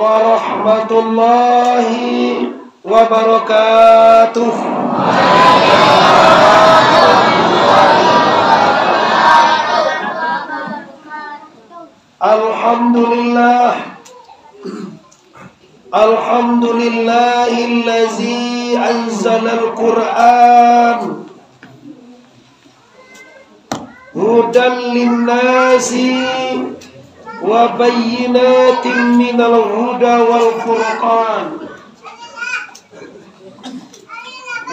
warahmatullahi wabarakatuh. Alhamdulillah, alhamdulillahillazi anzalal Qur'an hudan linnasi wa bayyinatin minal huda wal furqan.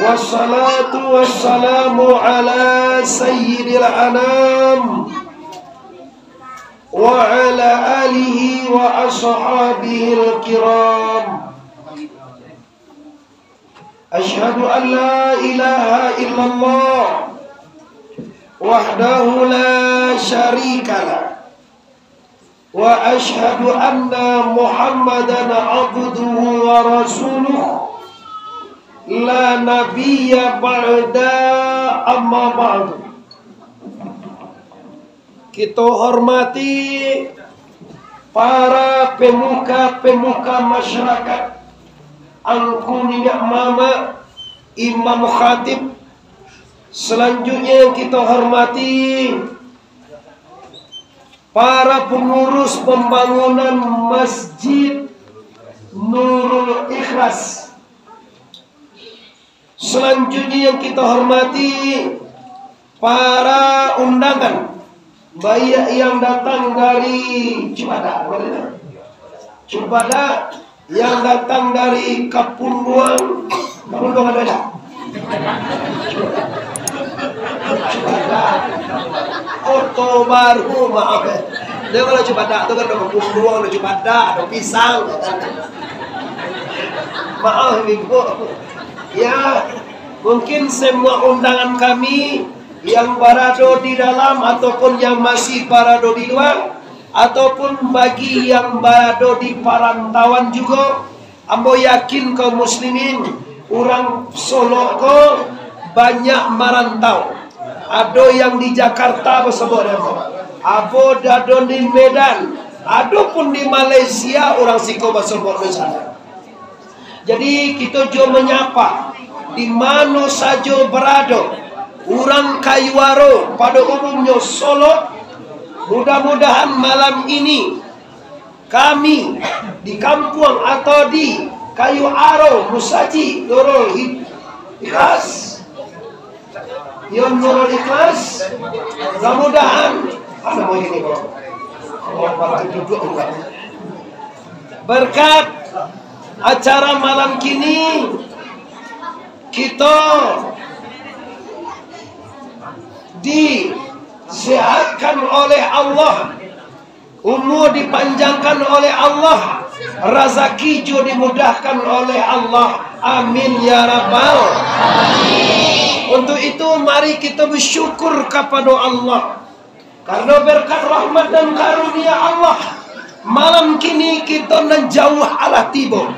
Wassalatu wassalamu ala sayyidil anam wa ala alihi wa ashabihil kiram. Asyhadu an la ilaha illallah wahdahu la syarikalah wa asyhadu anna Muhammadan abduhu wa rasuluh la nabiyya ba'da amma ba'du. Kita hormati para pemuka-pemuka masyarakat, angkunya mama, imam khatib. Selanjutnya kita hormati para pengurus pembangunan Masjid Nurul Ikhlas. Selanjutnya yang kita hormati para undangan, baik yang datang dari Cibadak, yang datang dari Kapunduang ada tak? Kota Baru, maaf ya. Dia kalau Cibadak itu kan ada Kapunduang, ada Cibadak, ada pisang. Maaf ibu. Ya, mungkin semua undangan kami yang berada di dalam ataupun yang masih berada di luar, ataupun bagi yang berada di perantauan juga, ambo yakin kaum muslimin orang Solo ko banyak merantau. Ada yang di Jakarta bersebut ada di Medan, ada pun di Malaysia orang Siko bersebut di sana. Jadi kita juga menyapa di mana saja berada orang Kayuaro pada umumnya Solo. Mudah-mudahan malam ini kami di kampung atau di Kayuaro Musaji Nurul Ikhlas, yang Nurul Ikhlas, mudah-mudahan berkat acara malam kini kita disehatkan oleh Allah, umur dipanjangkan oleh Allah, rezeki juga dimudahkan oleh Allah. Amin ya rabbal alamin. Untuk itu mari kita bersyukur kepada Allah, karena berkat rahmat dan karunia Allah malam kini kita menjauh Allah tiba,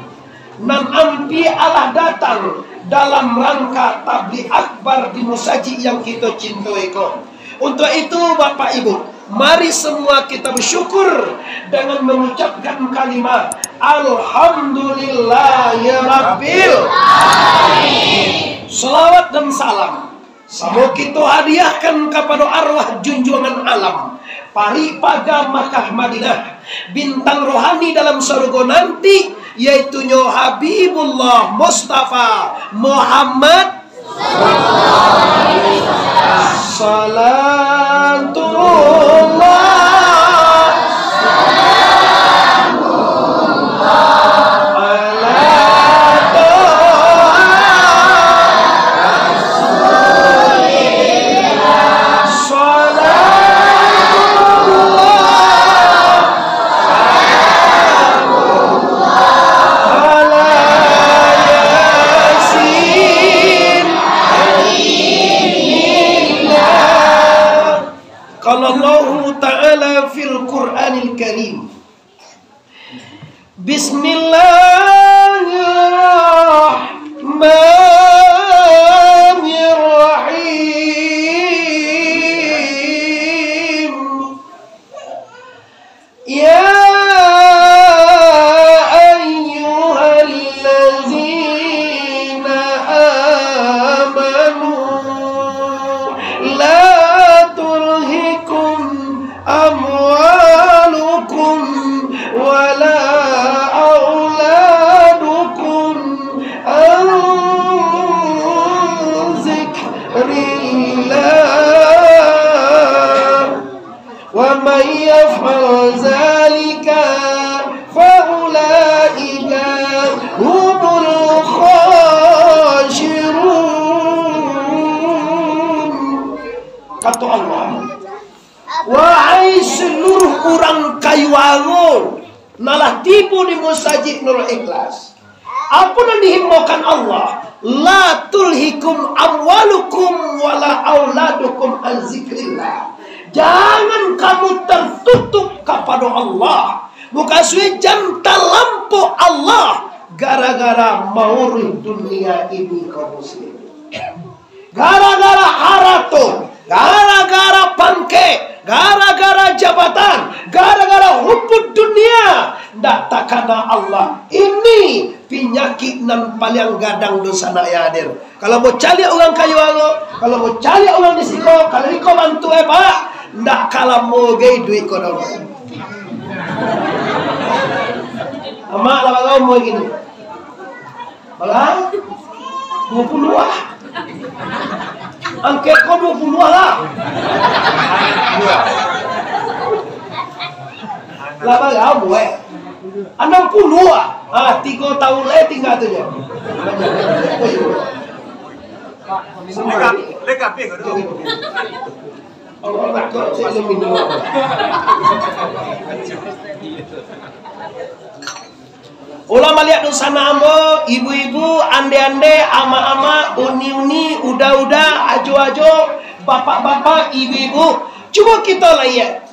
nan ampi Allah datang dalam rangka tabligh akbar di Musaji yang kita cintai kok. Untuk itu Bapak Ibu, mari semua kita bersyukur dengan mengucapkan kalimat Alhamdulillahirabbil alamin. Salawat dan salam semoga kita hadiahkan kepada arwah junjungan alam Paripaga Makkah Madinah, bintang rohani dalam surga nanti, yaitu Habibullah Mustafa Muhammad salatullah Karim. Bismillahirrahmanirrahim. Ya kata Allah. Wahai seluruh orang kayu angon, nalah tipu di Masjid Nurul Ikhlas. Apa yang dihimbaukan Allah? La tulhikum amwalukum wala auladukum an zikrillah. Jangan kamu tertutup kepada Allah. Bukan suai jam lampu Allah. Gara-gara maurih dunia ini kaum muslim. Gara-gara harato, gara-gara pangke, gara-gara jabatan, gara-gara hubud dunia. Ndak takana Allah. Ini penyakit nan paling gadang dosa nak hadir. Kalau mau cari orang kayu alo, kalau mau cari orang di siko, kalau iko bantu pak, ndak kalah mau gay duit kau dong. Amak lah kau mau gini. Malah 20 lah. Angket kau 20 lah. Lah kau buat 60 lah. 3 tahun lagi tinggal tu je. Lekat ping tu. Allah nak saya minum. Ulama lihat dosana ambo, ibu-ibu, ande-ande, ama-ama, uni-uni, uda-uda, ajo-ajo, bapak-bapak, ibu-ibu. Coba kita lihat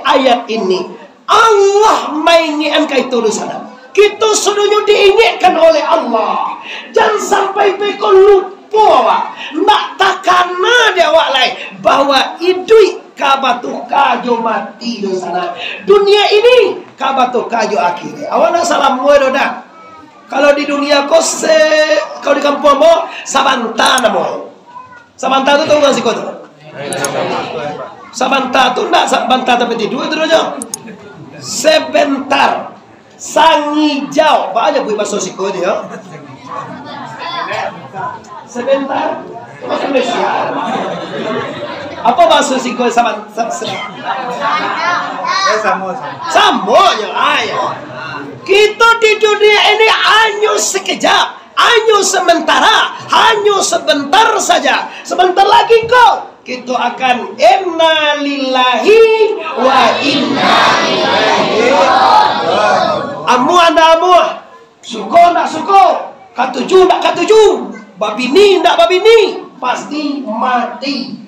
ayat ini. Allah mainkan itu dosana. Kita sedunia diingatkan oleh Allah. Jangan sampai pekon lupa. Nak takana dia awak lain bahwa idui kabatu kajo mati do sana. Dunia ini kabatu kajo akhirnya. Awak nak salam moe do dak. Kalau di dunia kalau di kampung mo sabanta namo. Sabanta tu tahu enggak sih kau tu? Sabanta tu enggak sabanta tapi tidur itu aja. Sebentar. Sangi jauh. Banyak bui bahasa siko dia. Sebentar. Apa bahasa siko sama ya ayo. Kita di dunia ini hanya sekejap, hanya sementara, hanya sebentar saja. Sebentar lagi kau kita akan inna lillahi wa inna ilaihi raji'un. Amu anda amu, suko nak suko, katuju nak katuju, babini nak babini, pasti mati.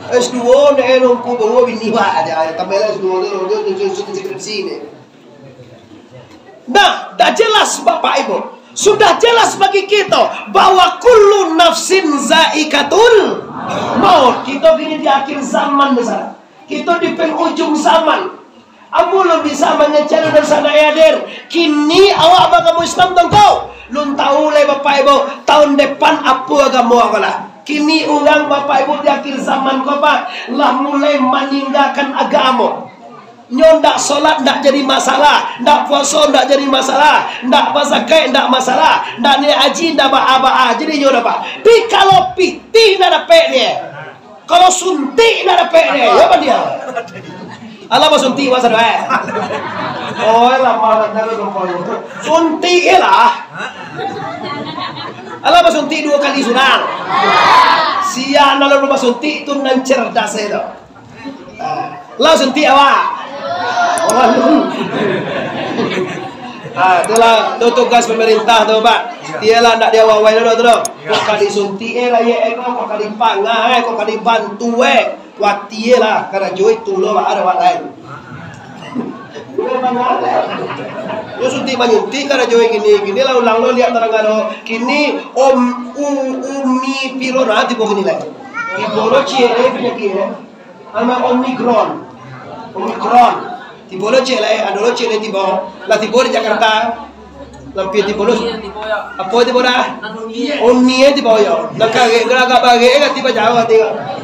S2 ni elok ku bawa bini ba aja, tambah S2 ni skripsi ni. Nah, dah jelas Bapak Ibu. Sudah jelas bagi kita bahwa kullu nafsin zaikatul maut. Kita gini di akhir zaman besar. Kita di penghujung zaman. Amu lo bisa menyecari dan sana hadir. Kini awak bagamu Islam tengkau. Lun tahu le Bapak Ibu tahun depan apa agama awak lah. Kini orang Bapak Ibu di akhir zaman kau pak lah mulai meninggalkan agama. Nyon ndak solat ndak jadi masalah, ndak puasa ndak jadi masalah, ndak zakat ndak masalah, ndak ni haji ndak ba-ba jadi nyon apa. Pi kalau piti ndak dapat dia. Kalau suntik ndak dapat dia. Apa dia? Allah ba suntik wasa doa. Oh lah malah ndak ada suntik lah. Allah ba suntik 2 kali sunang. Sia na lalu ba suntik tu nan cerdas itu. Lah suntik awak. Itulah tugas pemerintah tu Pak. Dialah nak dia wawai dulu tu. Kok kali suntik lah ye kok kali pangai kok kali bantu wati lah karena joy tu lo ada wat lain. Yo suntik manyuntik karena joy gini lah ulang lo lihat terang kini umi piro na tipo gini lah. Tipo lo cie penyakit ama Omicron. Tipo lo cek lah, ada lo cek tipo, lah tipo di Jakarta, lampi tipo lo, apa tipo dah? Oni tipo yo, nak kage, gerak bagi, kan tipo jauh tiga.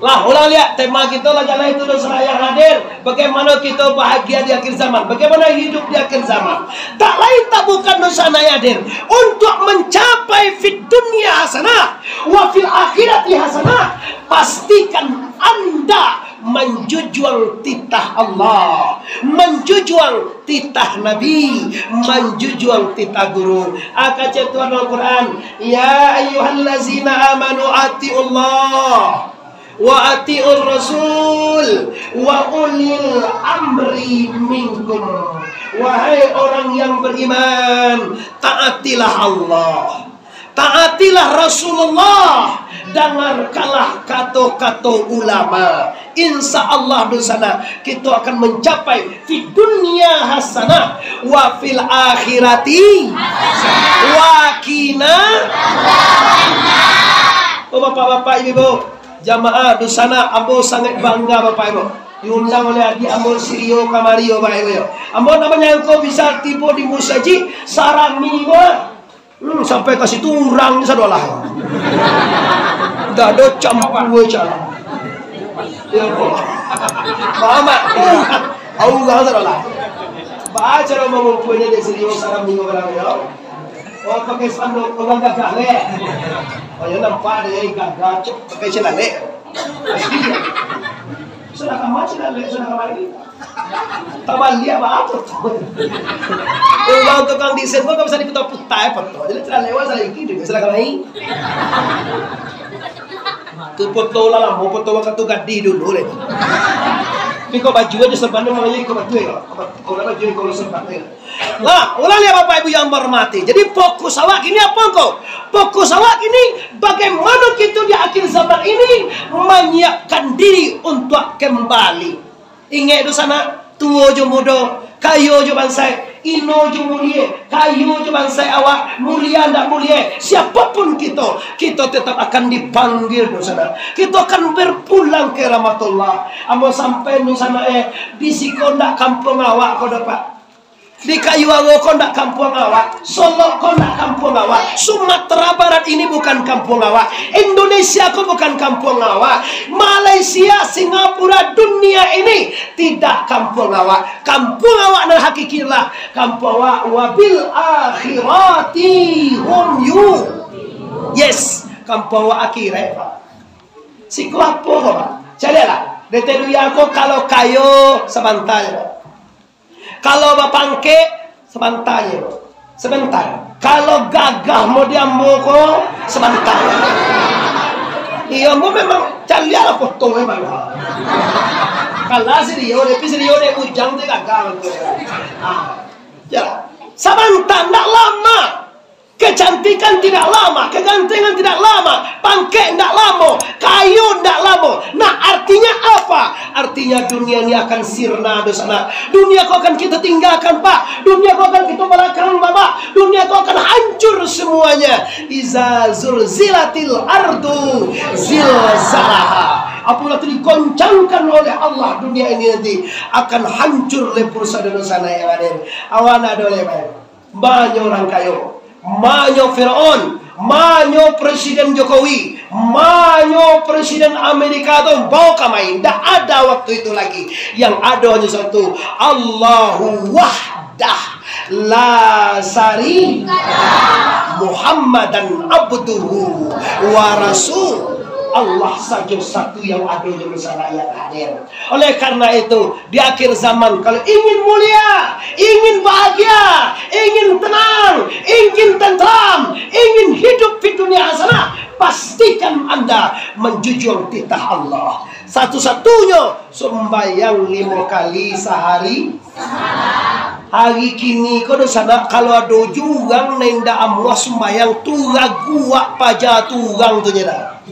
Lah, ulang lihat tema kita lah jalan itu dosa yang hadir. Bagaimana kita bahagia di akhir zaman? Bagaimana hidup di akhir zaman? Tak lain tak bukan dosa yang hadir untuk mencapai fit dunia hasanah wa fil akhirati hasanah. Pastikan Anda menjunjung titah Allah, menjunjung titah Nabi, menjunjung titah guru. Akan Tuhan Al-Quran, ya ayyuhallazina amanu atiullah wa atiur rasul wa ulil amri minkum. Wahai orang yang beriman, taatilah Allah, taatilah Rasulullah, dengarkanlah kata-kata ulama. Insya Allah di sana kita akan mencapai di dunia hasanah wa fil akhirati wakina. Oh bapak-bapak ibu, jamaah di sana ambo sangat bangga bapak ibu. Diundang oleh Adi Amor Sirio Kamario bapak ibu. Ambo namanya engkau bisa tipu di musaji sarang minggu. Sampai kasih turang ni sadolah. Dah ada campur cara. Ya Allah. Mama, aku gak sadolah. Baca nama mempunyai dari Sirio sarang minggu berapa ya? Oh pakai spanduk orang gagah le. Oh ya nampak dia gagah pakai celana. Sudah kamu celana, sudah kamu lagi. Tabali apa tu? Orang tukang desain pun bisa diputar-putar apa tu? Jadi celana lewat saya ini juga sudah kamu lagi. Tu foto lah, mau foto waktu tu gadi dulu le. Tapi kau baju aja sebenarnya malah kau baju ya. Kau baju kau sebenarnya. Nah, ulang ya Bapak Ibu yang berhormati. Jadi fokus awak ini apa engkau? Fokus awak ini bagaimana kita di akhir zaman ini menyiapkan diri untuk kembali. Ingat itu sana, tua jo muda, kayu jo bangsa, ino jo mulia, kayu jo bangsa awak, mulia ndak mulia, siapapun kita tetap akan dipanggil di sana. Kita akan berpulang ke rahmatullah. Amo sampai di sana di siko ndak kampung awak kau dapat. Di Kayuwango kau ndak kampung awak, Solo kau ndak kampung awak, Sumatera Barat ini bukan kampung awak, Indonesia kau bukan kampung awak, Malaysia, Singapura, dunia ini tidak kampung awak. Kampung awak dan hakikilah kampung awak wabil akhirati hum yu. Yes, kampung awak akhirat. Siku apa kau? Carilah. Deteru aku kalau kayu sebentar. Kalau bapangke sebentar. Kalau gagah mau diambo sebentar. Iya, mau memang carilah foto memang. Kalau serius ujang tu gagah. Ya, sebentar, tak lama. Kecantikan tidak lama, kegantengan tidak lama, pangke tidak lama, kayu tidak lama. Nah, artinya apa? Artinya dunia ini akan sirna di sana. Dunia kau akan kita tinggalkan, Pak. Dunia kau akan kita belakang, Bapak. Dunia kau akan hancur semuanya. Iza zulzilatil ardu zilzalaha. Apabila digoncangkan oleh Allah, dunia ini nanti akan hancur oleh perusahaan di sana yang ada. Awana dole banyak orang kayu. Manyo Firaun, manyo Presiden Jokowi, manyo Presiden Amerika itu bawa kamain. Tak ada waktu itu lagi. Yang ada hanya satu, Allahu wahdah la syarika Muhammadan abduhu wa rasul. Allah saja satu yang ada di sana yang hadir. Oleh karena itu, di akhir zaman kalau ingin mulia, ingin bahagia, ingin tenang, ingin tentram, ingin hidup di dunia hasanah, pastikan Anda menjunjung titah Allah. Satu-satunya sembahyang 5 kali sehari. Hari kini kau di sana kalau ada jurang nenda amwa sembahyang tu raguak paja turang tu nyeda.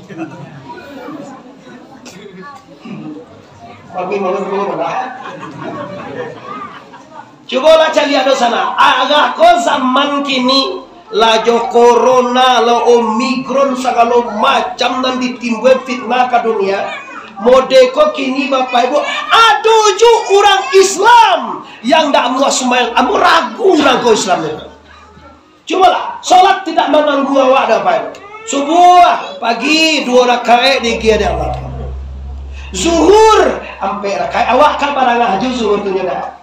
Bagi malam cobalah cari ada sana. Agak kau zaman kini lajo corona, lo omikron segala macam dan ditimbul fitnah ke dunia. Modeko kini Bapak Ibu ada ju orang Islam yang tak mau sembahyang, amu ragu orang kau Islam itu. Cobalah solat tidak mengganggu awak Bapak Ibu. Subuh pagi 2 rakaat di kia Allah. Zuhur ampe rakai awak ka barang haju zuhur tu nya.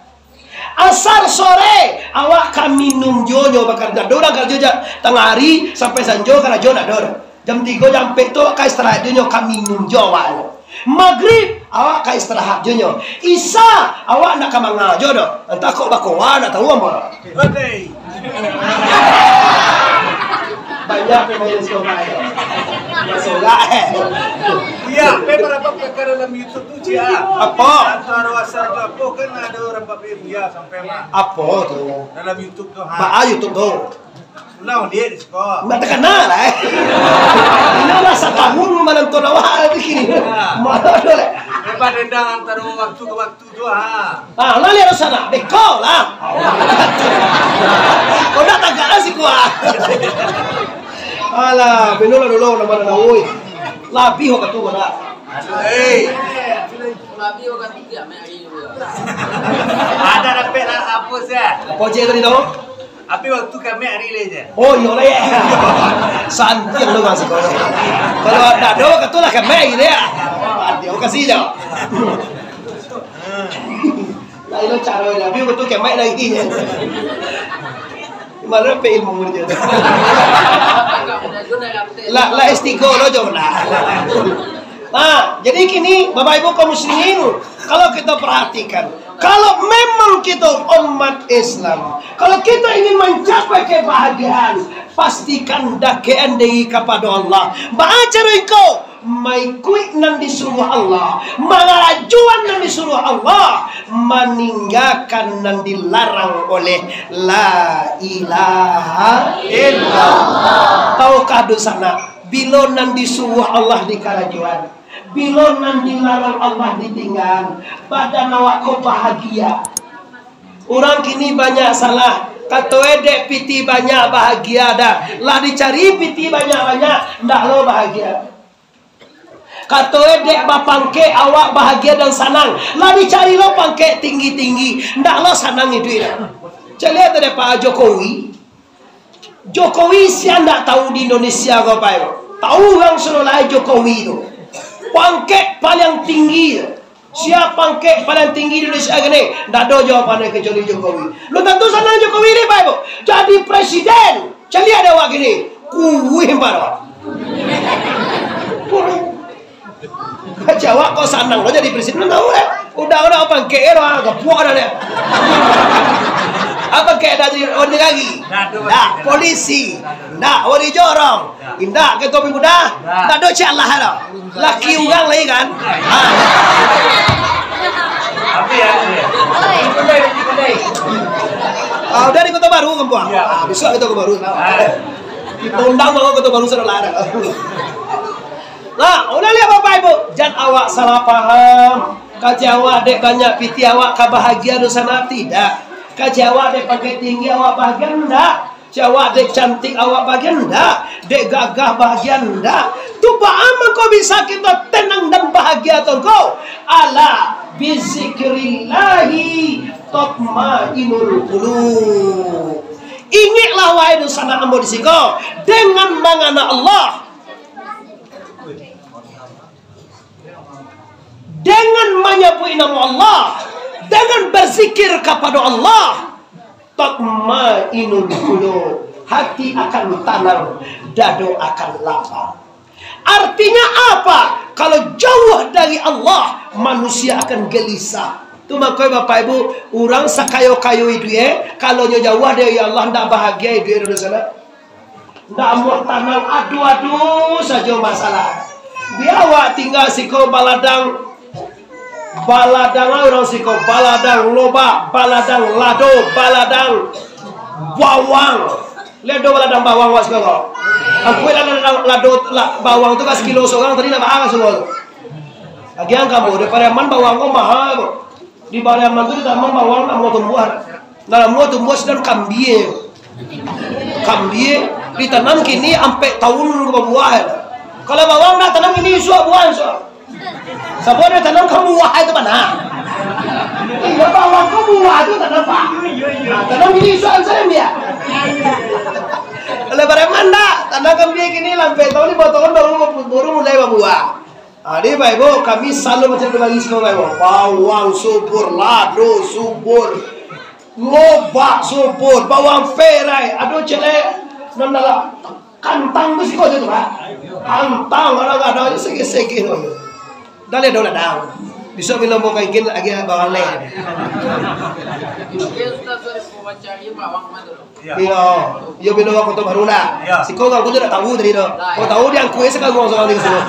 Asar sore awak ka minum jonyo bakar dadora ka joja tengah hari sampai sanjo kana jona dor. Jam 3 jam 4 tu ka istirahat jonyo ka minum jawa. Maghrib awak ka istirahat jonyo. Isa awak nak ka mangajo do. Entah kok bakoan atau apa. Betul. Banyak pemain sekolah. Masalah. Iya, beberapa perkara dalam YouTube tu cia. Apa? Antara WhatsApp tu apa kan ada orang pakai dia sampai mah. Apa tu? Dalam YouTube tu Ba YouTube tu. Nah, dia di sekolah. Mata kenal lah. Ini rasa kamu mana tu awak begini. Mana tu le? Lepas dendang antara waktu ke waktu tu ha. Ah, lah lihat sana. Dekau lah. Kau dah tagak lah si kuat. Alah, benulah dulu nama woi. Labi ho katu mana? Hei. Labi ho katu dia mai hari ni. Ada dapat apa sah? Apa je tadi tu? Apa waktu kami hari le je. Oh, iya lah ya. Santai lu kan sekolah. Kalau ada do katu lah kami gitu ya. Dia kasih dah. Lah itu cara labi katu kami lagi je. Mana pe ilmu murja. La S3 lo jom lah. Nah, jadi kini Bapak Ibu kaum muslimin, kalau kita perhatikan, kalau memang kita umat Islam, kalau kita ingin mencapai kebahagiaan, pastikan dakean deui kepada Allah. Baca engkau maikuit nan disuruh Allah, mengarajuan nan disuruh Allah, meninggalkan nan dilarang oleh la ilaha illallah. Tahukah dosana? Bila nan disuruh Allah dikarajuan, bila nan dilarang Allah ditinggal, badan awak kau bahagia. Orang kini banyak salah. Kata edek piti banyak bahagia dah. Lah dicari piti banyak-banyak, ndak lo bahagia. Kata edek bapangke awak bahagia dan senang. Lah dicari lo pangke tinggi-tinggi, ndak lo senang itu ya. Lihat ada Pak Jokowi. Jokowi siapa ndak tahu di Indonesia kau Pak? Tahu yang seluruh Jokowi itu. Pangkat paling tinggi. Siapa pangkat paling tinggi di Indonesia ini? Tidak ada jawabannya kecuali Jokowi. Lu tentu senang Jokowi ini Pak Ibu. Jadi presiden. Cari ada awak gini. Kuih baru. Jawab kau senang lo jadi presiden. Tahu ya? Udah pangkat era agak puas dah dia. Apa kayak dari orang lagi? Nah, polisi. Nah, orang jorong. Indah ke topi muda. Tak ada cak lah lah. Laki orang lagi kan? Apa ya? Udah di Kota Baru Kampuang. Besok kita ke Baru. Kita undang mau Kota Baru sudah larang. Nah, udah lihat Bapak Ibu. Jangan awak salah paham. Kaji awak dek banyak piti awak kebahagiaan di sana tidak. Jawa dek pakai tinggi awak bahagia enggak? Jawa dek cantik awak bahagia enggak? Dek gagah bahagia enggak? Tu bagaimana kau bisa kita tenang dan bahagia atau kau? Ala bizikrillahi tatmainul qulub. Ingatlah wahai dosana ambo disiko dengan mangana Allah. Dengan menyebut nama Allah, dengan berzikir kepada Allah, tatmainul qulub, hati akan tenang, dada akan lapang. Artinya apa? Kalau jauh dari Allah, manusia akan gelisah. Tu makanya Bapak Ibu, orang sakayo-kayo itu ya, kalau jauh dari Allah tidak bahagia itu di sana. Tidak mau tenang, aduh saja masalah. Biar awak tinggal siko baladang orang siko baladang loba, baladang lado, baladang bawang. Lihat do baladang bawang was kau. Aku ladang lado bawang tu kas kilo seorang tadi nak bahas semua. Agian kamu daripada man bawang kau mahal. Di Pariaman tu kita man bawang nak mau tumbuhan. Dalam mau tumbuh sedang kambie ditanam kini sampai tahun berbuah. Kalau bawang dah tanam ini suah buah suah. Siapa dia tanam kamu buah itu mana? Iya bawang kamu buah itu tanam apa? Tanam ini suah saya dia. Kalau Pariaman dah tanam kambie kini sampai tahun ini tahun baru mulai berbuah. Ini Bapak Ibu, kami selalu macam berbagi semua Bapak Ibu. Bawang subur, lado subur, lobak subur, bawang perai. Aduh celek, nandala kantang mesti kau tu Pak. Kantang orang ada segi-segi tu. Dah le dah dah. Bisa minum mau kain lagi bawang le. Oke, Ustaz, sorry wawancara bawang mana dulu? Iya minum aku tu baru dah. Si kau aku tu dah tahu tadi tu. Kau tahu dia aku sekarang ngomong soal ni semua.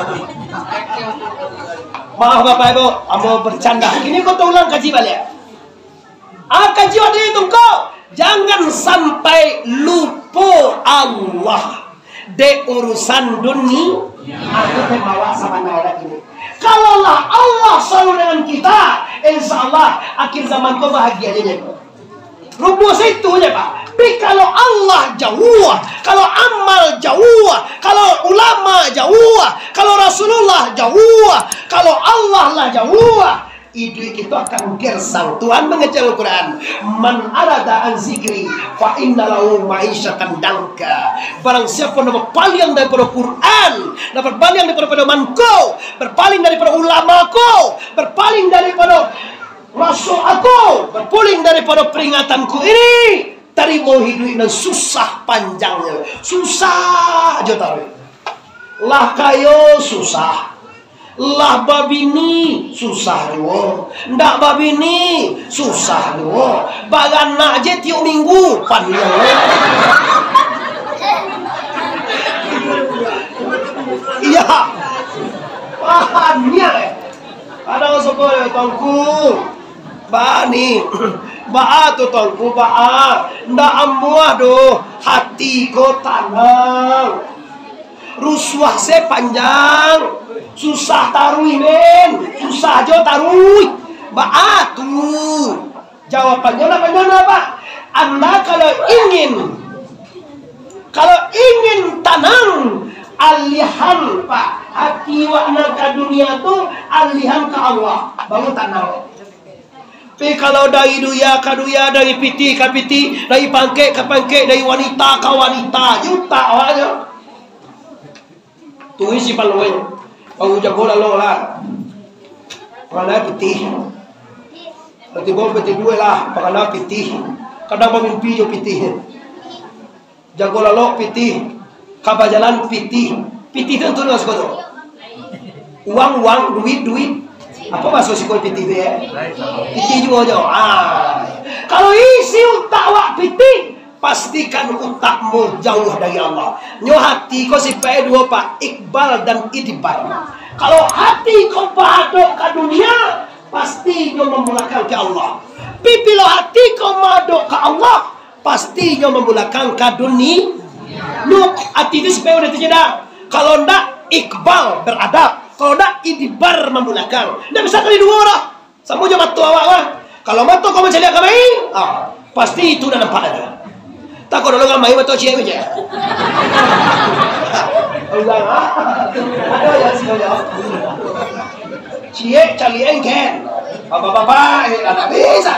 Maaf Bapak Ibu, amo bercanda. Kini kau ulang kaji balik. Kaji wadi itu kau. Jangan sampai lupa Allah de urusan dunia. Aku terbawa sama nada ini. Kalaulah Allah selalu dengan kita, insya Allah akhir zaman kau bahagia aja Pak. Rumus itu aja Pak. Tapi kalau Allah jauh, kalau amal jauh, kalau ulama jauh, kalau Rasulullah jauh, kalau Allah lah jauh, hidup kita akan gersang. Tuhan mengejar Al-Quran, man arada an zikri fa inna lahu ma'isyatan danka. Barang siapa yang berpaling daripada Quran, berpaling daripada manko, berpaling daripada ulamaku, berpaling daripada rasul aku, berpaling daripada peringatanku ini, terima hidup dan susah panjangnya, susah aja taruh. Lah kayo susah. Lah babini susah dua, ndak babini susah dua, bagan nak je tiap minggu panjang. Iya, pahannya. Ada sekolah tangku, bani, tu tangku ndak amuah doh, hati ko tanang, ruswah se panjang. Susah tarui men, susah aja tarui. Tu jawabannya apa? Anda kalau ingin tenang, alihan Pak, hati wakna ke dunia tu alihan ke Allah, baru tenang. Tapi kalau dari duya ke duya, dari piti ke piti, dari pangkek ke pangkek, dari wanita ke wanita, juta aja. Tu isi paluin. Kau jago lalu lah, pengenal putih. Nanti bawa putih dua lah, pengenal putih. Kadang bermimpi jo putih. Jago lalu putih, kabar jalan putih. Putih itu tu nasi kau. Uang, duit. Apa maksud si kau putih dia? Putih juga jo. Kalau isi utak wak putih, pastikan utakmu jauh dari Allah. Nyo hati kau sipai dua Pak, Iqbal dan Idbar. Kalau hati kau padok ke dunia, pasti nyo memulakan ke Allah. Pipilo hati kau madok ke Allah, pasti nyo memulakan ke dunia. Lu hati itu sipai udah terjadi. Kalau ndak Iqbal beradab, kalau ndak Idbar memulakan. Ndak bisa kali dua orang. Sama je matu awak lah. Kalau matu kau mencari agama ini, pasti itu dah nampak ada. Tak kau nolong main atau cie aja. Ulang ada ya sih ya. Cie cari engken. Bapak tak bisa.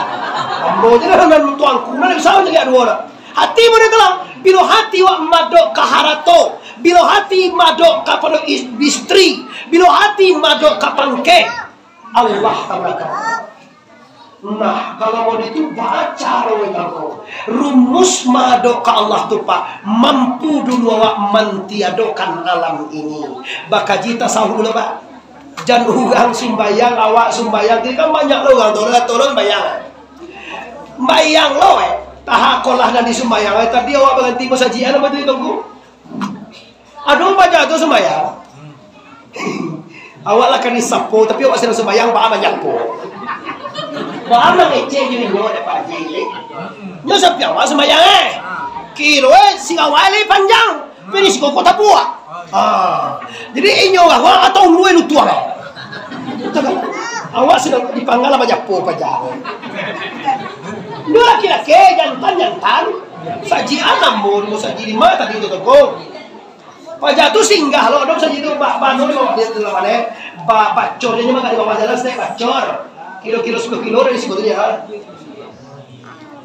Ambo je dengan tuan kuna bisa jadi dua orang. Hati mana kalau bila hati wak madok ke harato, bila hati madok kepada istri, bila hati madok ke pangkek, Allah tabaraka. Nah, kalau mau itu baca rumus madok ke Allah tu Pak, mampu dulu awak mentiadokan alam ini. Baka jita sahul Pak. Jan urang sumbayang awak sumbayang kita kan banyak lo orang tolong bayang. Bayang lo tahakolah dan disumbayang. Tadi awak berhenti sajian apa tu tunggu. Aduh baca tu sumbayang. Awak lah kan disapu tapi awak sedang sumbayang Pak banyak po. Baam nang ece jadi nyo dapat jadi. Nyo sapi awak sembayang kilo singawali panjang, pero si koko tapua. Jadi inyo awak atau luwe lu tua. Awak sedang dipanggal apa japo pajang. Nyo laki-laki jantan. Saji anamur mo saji lima tadi itu toko. Pajak tu singgah lo dong saji itu bano dia tu mana. Bacor dia mah kali bawa jalan saya bacor. Kilo-kilo 10 kilo dari situ dia.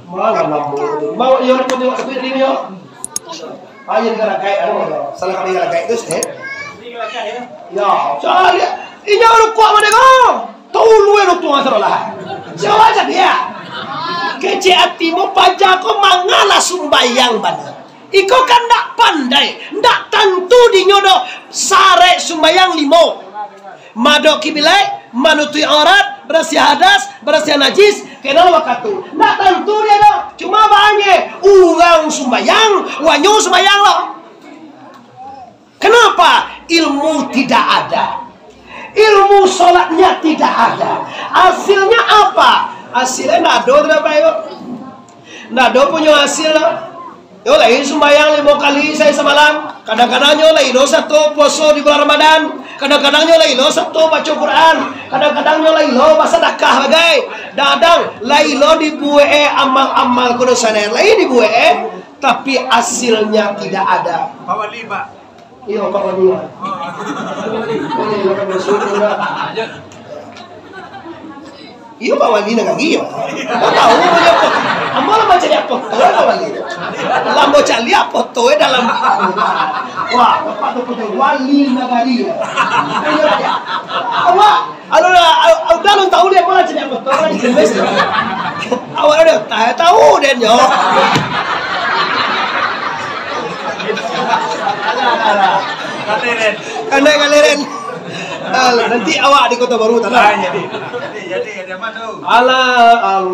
Mana namun. Mau yo pun tengok satu ini yo. Ayo negara kai salah kali negara kai itu ya. Ya, cari Inya lu kuat mana kau? Tahu lu yang tuang terolah. Siapa aja dia? Kece hatimu pajako mangala sumbayang bana. Iko kan ndak pandai, ndak tentu dinyodo sare sumbayang limo. Mado kibilai, manutui aurat, bersih hadas, bersih najis, kenal wakatu. Ndak tentu dia do. Cuma banyak urang sumbayang, wanyo sumbayang lo. Kenapa? Ilmu tidak ada. Ilmu sholatnya tidak ada. Hasilnya apa? Hasilnya nado berapa yuk? Nado punya hasil loh. Yo lagi sembahyang 5 kali saya semalam. Kadang-kadang yo lagi dosa tuh puasa di bulan Ramadan. Kadang-kadang yo lagi dosa tuh baca Quran. Kadang-kadang yo lagi lo sedekah bagai. Dadang lagi lo dibuat amal-amal kudu sana lagi dibuat, tapi hasilnya tidak ada. Bawa 5. Iya, Pak Wali. Iya, Pak Wali nak gigi. Kau tahu punya apa? Amal macam apa? Tahu Pak Wali. Lambo cali apa? Tahu dalam. Wah, Bapak tu punya wali nagari. Awak, udah lu tahu dia apa macam apa? Tahu kan jenis. Awak udah tahu dia nyo. Kaleren. Nanti awak di Kota Baru tanah. Jadi ada mana tu? Allah.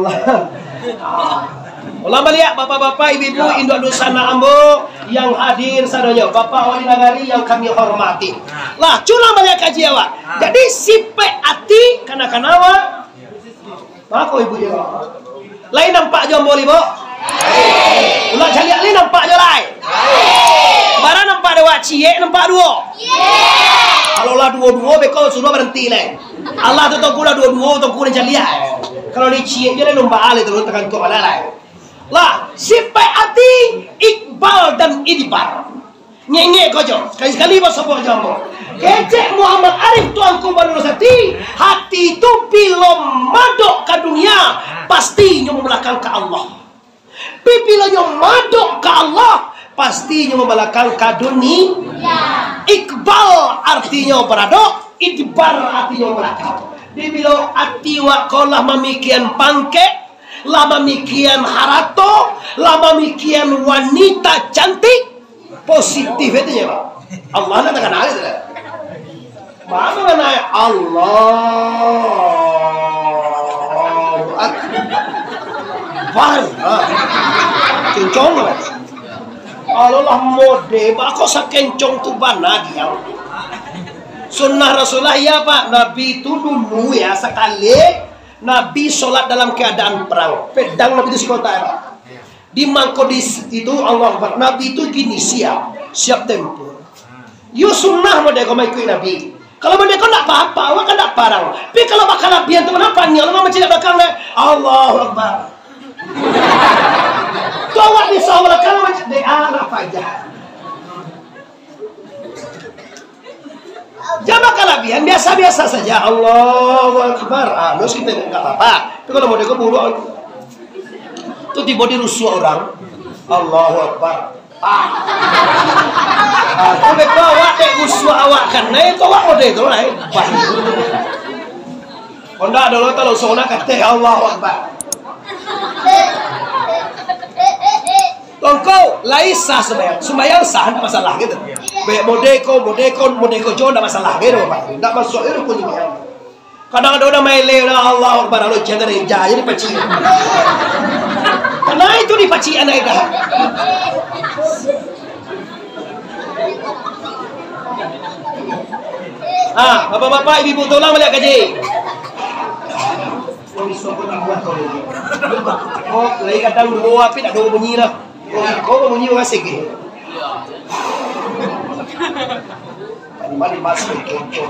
Ulama lihat bapak-bapak, ibu-ibu, induk dusana ambo yang hadir sadanya, bapak wali nagari yang kami hormati. Lah, cula melihat kaji awak. Jadi sipe ati kana-kana awak. Mako ibu dia. Lain nampak jombo libo. Ulah caliak li nampak je lai. Barang nampak dewa cie nampak dua. Kalau lah dua-dua beko sudah berhenti lah. Allah tu tahu lah dua-dua tu kau caliak. Kalau di cie je lah nampak ale terus tekan tu ala lai. Lah sipai hati Iqbal dan Idbar. Nyenge kojo. Sekali-sekali bersabuk jombo. Kecek Muhammad Arif tuanku Banurusati. Hati itu belum madok ke dunia, pasti nyoba belakang ke Allah. Bila nyoba madok ke Allah, pasti nyoba belakang ke dunia. Iqbal artinya beradok, Idbar artinya belakang. Dia bilang hati wakolah memikian pangke, lah memikian harato, lah memikian wanita cantik, positif itu ya Pak. Allah nak tekan hal itu. Mana mana Allah Akbar. Kencong lah. Allah mode, bako sa kencong tu bana dia. Sunnah Rasulullah ya Pak, Nabi itu dulu ya sekali Nabi sholat dalam keadaan perang. Pedang Nabi itu sikota ya Pak. Di mangkodis itu Allah Akbar. Nabi itu gini siap tempur. Yo sunnah mode kau ikut Nabi. Kalau mereka nak apa-apa, awak kan tak parang. Tapi kalau bakal lapian tu kenapa ni? Allah macam belakang dia. Allahu Akbar. Tu awak di sawah belakang macam dia apa aja. Jangan bakal lapian, biasa-biasa saja. Allahu Akbar. Nus kita enggak apa-apa. Tapi kalau mereka buruk, tu tiba di rusuh orang. Allahu Akbar. Kau awak dek usul awak kan, naik kau awak model tu naik. Kau dah dulu kalau sona kata Allahu Akbar. Kau lain sah sembahyang sah tak masalah gitu. Baik modeko jauh tak masalah gitu Pak. Tak masuk itu pun ini. Kadang-kadang orang main lewat Allahu Akbar lalu jangan jadi peci. Karena itu dipaci anak dah. Bapak-bapak, ibu-ibu tolong melihat kaji. Oh, lagi kadang dua api tak ada bunyi lah. Kau bunyi orang segi. Mari masuk kencok.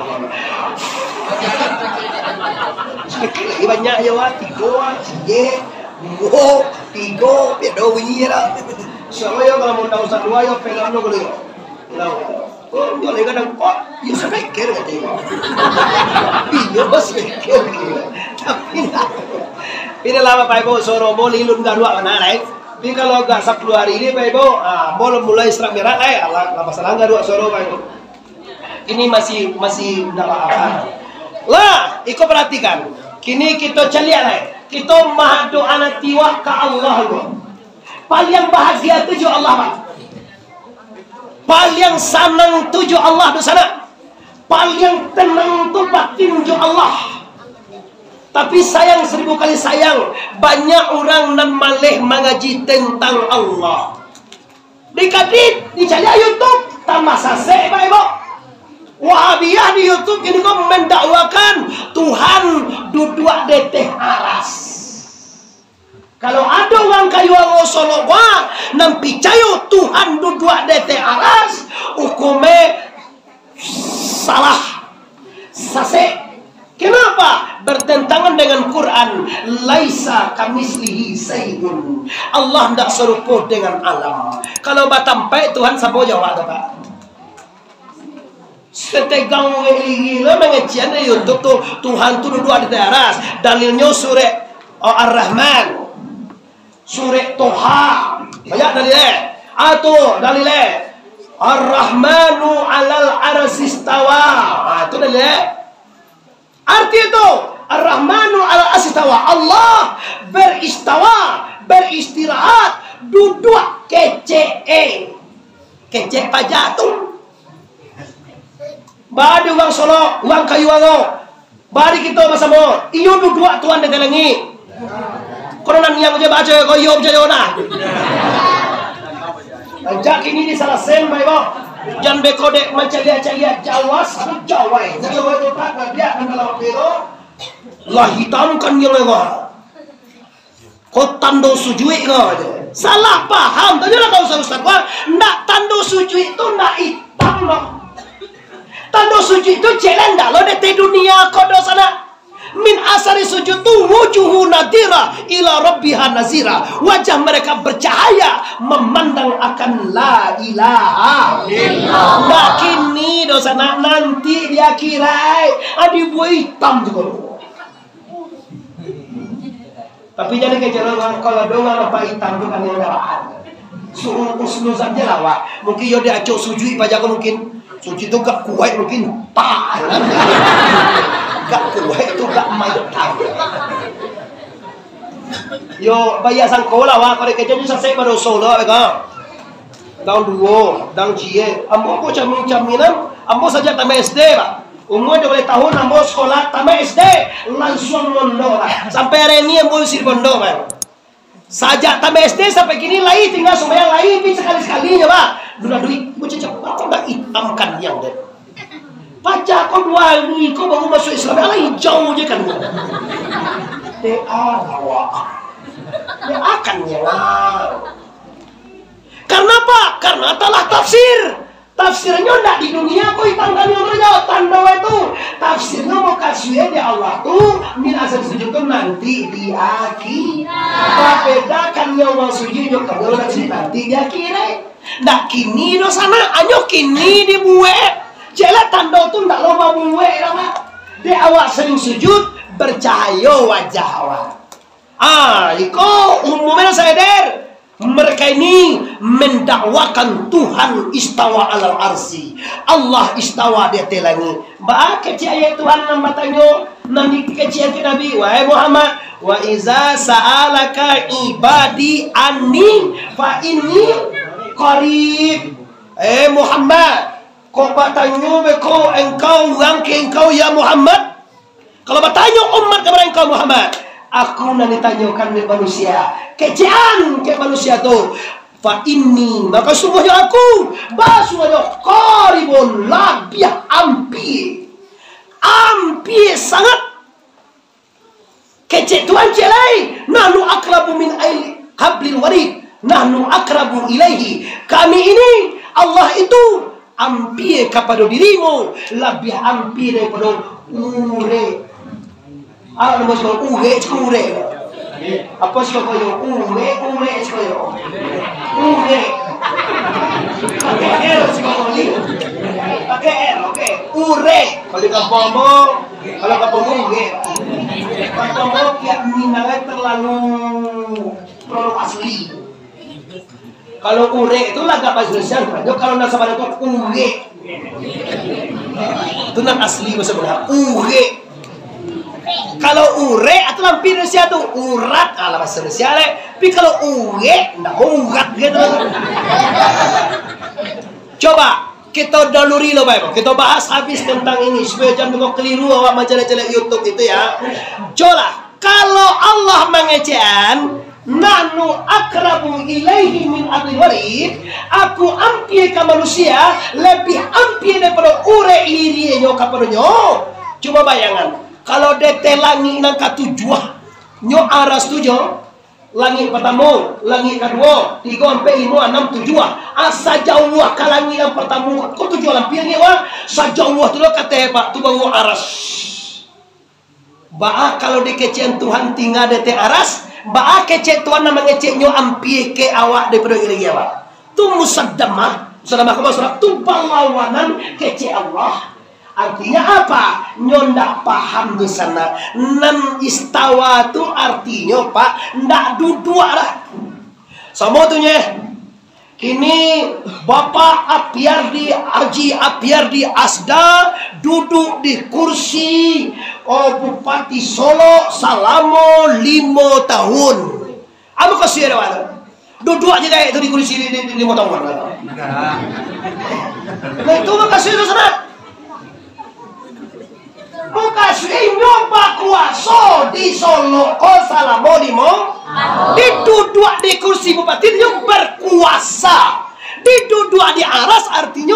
Lagi banyak je wah, 3 ye, 2, 3, tak ada bunyi lah. Soalnya kalau mau tahu satu ayo pegang lo boleh. Oh, dia lagi kadang kok, you sepikir katanya. Iya, sepikir. Tapi ini lama Pak Ibu suruh boleh ilun gadua mana lain. Tapi kalau gak 10 hari ini Pak Ibu, boleh mulai Isra Mi'raj lah masalah gadua suruh Pak Ibu. Ini masih enggak apa-apa. Lah, ikut perhatikan. Kini kita celiak lah. Kita maha doa tiwa ke Allah. Paling bahagia tuju Allah, Pak. Paling senang tuju Allah di sana. Paling tenang tu batin tuju Allah. Tapi sayang 1000 kali sayang, banyak orang nan malih mengaji tentang Allah. Dikadit di channel YouTube tambah sase Pak Ibu. Wahabiyah di YouTube ini kok mendakwakan Tuhan duduk di teh aras. Kalau ada orang kayu ngosolo wa nan picayo Tuhan duduk di teh aras, hukumnya salah. Sase. Kenapa? Bertentangan dengan Quran. Laisa kamislihi sayun. Allah tidak serupa dengan alam. Kalau batampai Tuhan sabo jawab Pak. Setegang gila mengajian di YouTube tuh Tuhan tuh duduk di teras. Dalilnya surah Ar-Rahman, surah Toha. Banyak dalilnya. Atau dalilnya Ar-Rahmanu 'alal arsy istawa. Itu dalilnya. Arti itu Ar-Rahmanu 'alal arsy istawa. Allah beristawa, beristirahat, duduk kece. Kece pajatu. Badi uang solo, uang kayu wango. Badi kita bersama. Iyo duduk Tuhan di telengi. Konon yang aja baca kau iyo baca yona. Ajak ini di salah sen, Ibu. Jangan bekodek mencari-cari Jawas, Jawa. Jadi orang itu tak dia akan kalau biro. Lah hitam kan yang lewat. Kau tando sujui kau aja. Salah paham. Tanya kau Ustaz. Nak tando sujui itu nak hitam loh. Tanda sujud itu jalan dah lo di dunia kodo sana. Min asari sujud tu wujuhu nadira ila rabbiha nazira. Wajah mereka bercahaya memandang akan la ilaha illallah. Nah kini dosa nanti dia kirai adi buah hitam juga. Tapi jadi kejalan kalau doang apa hitam tu kan yang dah. Suruh usnu saja lah wak. Mungkin yo dia acok sujud pajaku mungkin. Suci itu gak kuat mungkin tak. Gak kuat itu gak mayat. Yo bayar sangkola wah kalau kerja ni saya baru solo kan. Tahun 2, tahun cie. Ambo aku camin-caminan, ambo saja tamat SD pak. Umur 12 tahun ambo sekolah tamat SD langsung mondok lah. Sampai hari ini ambo usir pondok pak. Sajak tamat SD sampai kini lagi tinggal sembahyang lagi sekali-sekalinya pak. Dua duit, gue cecak apa tak hitamkan yang deh. Pajak kau 2 duit kau baru masuk Islam, ala hijau je kan. Dia awak, dia akan nyelang. Karena apa? Karena telah tafsir. Tafsirnya tidak di dunia kau hitamkan yang terjauh. Tanda itu tafsirnya mau kasih dia Allah tuh min asal sujud tuh nanti di akhirat. Bedakan yang mau sujud juga kalau nanti di akhirat. Nak kini do sana anyo kini dibuat. Jelas tanda tu ndak lomba buat lah. Dia awak sering sujud bercahaya wajah awak. Iko umumnya sadar. Mereka ini mendakwakan Tuhan istawa alal arsi. Allah istawa di atas langit. Ba kecil Tuhan nama tanyo nanti kecil Nabi wahai Muhammad wa iza sa'alaka ibadi anni fa inni qarib. Muhammad, kau bertanya beko engkau rangke engkau ya Muhammad. Kalau bertanya umat kepada engkau Muhammad, aku nanti tanyakan ke manusia, kecian ke manusia tu. Fa inni maka sungguhnya aku, basuhnya qaribun labih ampi sangat. Kecik Tuhan celai, nahnu akrabu min hablil warid. Nahnu akrabu ilaihi. Kami ini Allah itu ampir kepada dirimu, lebih ampir daripada ure. Nama sekolah ure ure. Apa sekolah ure sekolah ure. Pakai R sekolah ni. Pakai R, oke. Ure. Kalau kampung ure. Kampung tiap minangnya terlalu asli. Kalau ure itu agak bahasa Indonesia. Kalau nak sama itu ure. Itu nak asli bahasa Belanda. Ure. Kalau ure atau lampi Indonesia tuh urat ala bahasa Indonesia le. Tapi kalau urat urat gitu. Coba kita daluri lo Bapak. Kita bahas habis tentang ini supaya jangan kau keliru awak majalah-majalah YouTube itu ya. Coba kalau Allah mengejaan nanu akrabu ilaihi min abdil warid, aku ampie ke manusia lebih ampie daripada ure irienyo kapadonyo. Coba bayangan kalau dete langit nang katujuh nyo aras tujuh langit pertama, langit kedua, 3 sampai 5, 6, 7. Asa jauh ke langit yang pertama, kau 7 lampir ni wah. Sajauh tu lo kata Pak, tu bawa aras. Ba kalau dikecen Tuhan tinggal dete aras, ba kecek Tuhan nama ngeceknyo ampie ke awak daripada iri awak. Tu musaddamah, musaddamah apa surat? Tu perlawanan kecek Allah. Artinya apa? Ndak paham di sana. Nan istawa tu artinya Pak, ndak duduk lah. Sama tu nya. Kini Bapak Apiardi Haji Apiardi Asda duduk di kursi Bupati Solo selama 5 tahun. Apa kasih ada mana? Duduk aja kayak itu di kursi 5 tahun. Nah itu makasih itu sana. Makasih nyoba kuasa di Solo kau selama 5. Diduduk di kursi bupati itu berkuasa. Diduduk di aras artinya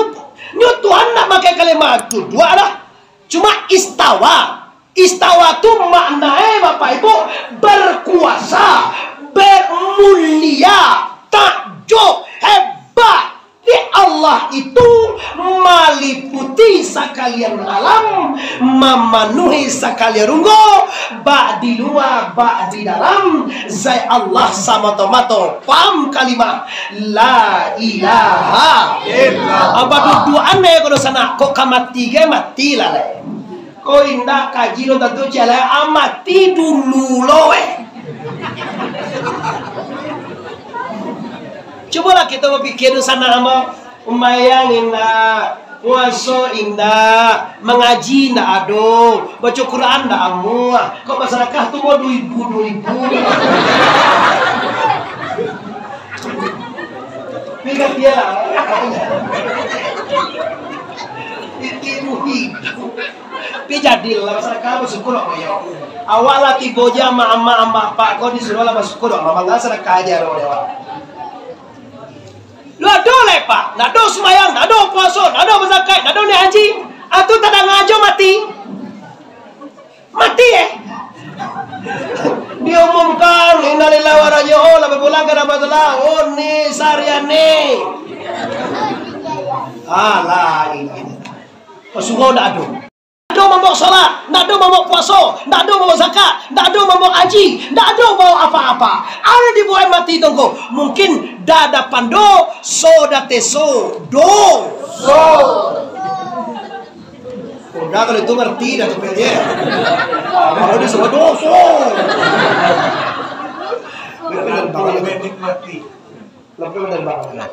Tuhan nak pakai kalimat duduk lah. Cuma istawa. Istawa tu maknanya Bapak Ibu berkuasa, bermulia, takjub, hebat. Di Allah itu meliputi sekalian alam, memenuhi sekalian runggo, bak di luar, bak di dalam. Zai Allah sama tomato pam kalimat la ilaha illallah. Apa duduan ya kalau sana kok kamati ke mati lah le. Kau indah kaji lo tentu jalan amati dulu lo Cobalah kita berpikir di sana sama umayang indah, puasa indah, mengaji indah ado, baca Quran indah amu. Kok masyarakat tu mau 2000. Pikir dia lah. Itu hidup. Pijadil lah masyarakat bersyukur apa ya. Awak lah tiba aja ama pak kau disuruh lah bersyukur apa mangga masyarakat aja orang. Lu ada lepak, nak ada semayang, nak ada puasa, nak ada berzakat, nak ada ni haji. Atau tak ada ngajo mati. Mati Diumumkan innalillahi wa inna ilaihi raji'un, lebih pulang ke Ramadhan. Oh ni sariane. Alah ini. Pasungguh tak ada. Tak ada mau salat, tak ada mau puasa, tak ada mau zakat, tak ada mau haji, tak ada mau apa-apa. Ada dibuat mati tunggu. Mungkin dada pando, so date so do. So. Udah kalau itu ngerti dah tuh dia. Kalau dia semua do so. Benar banget mati. Lebih benar banget.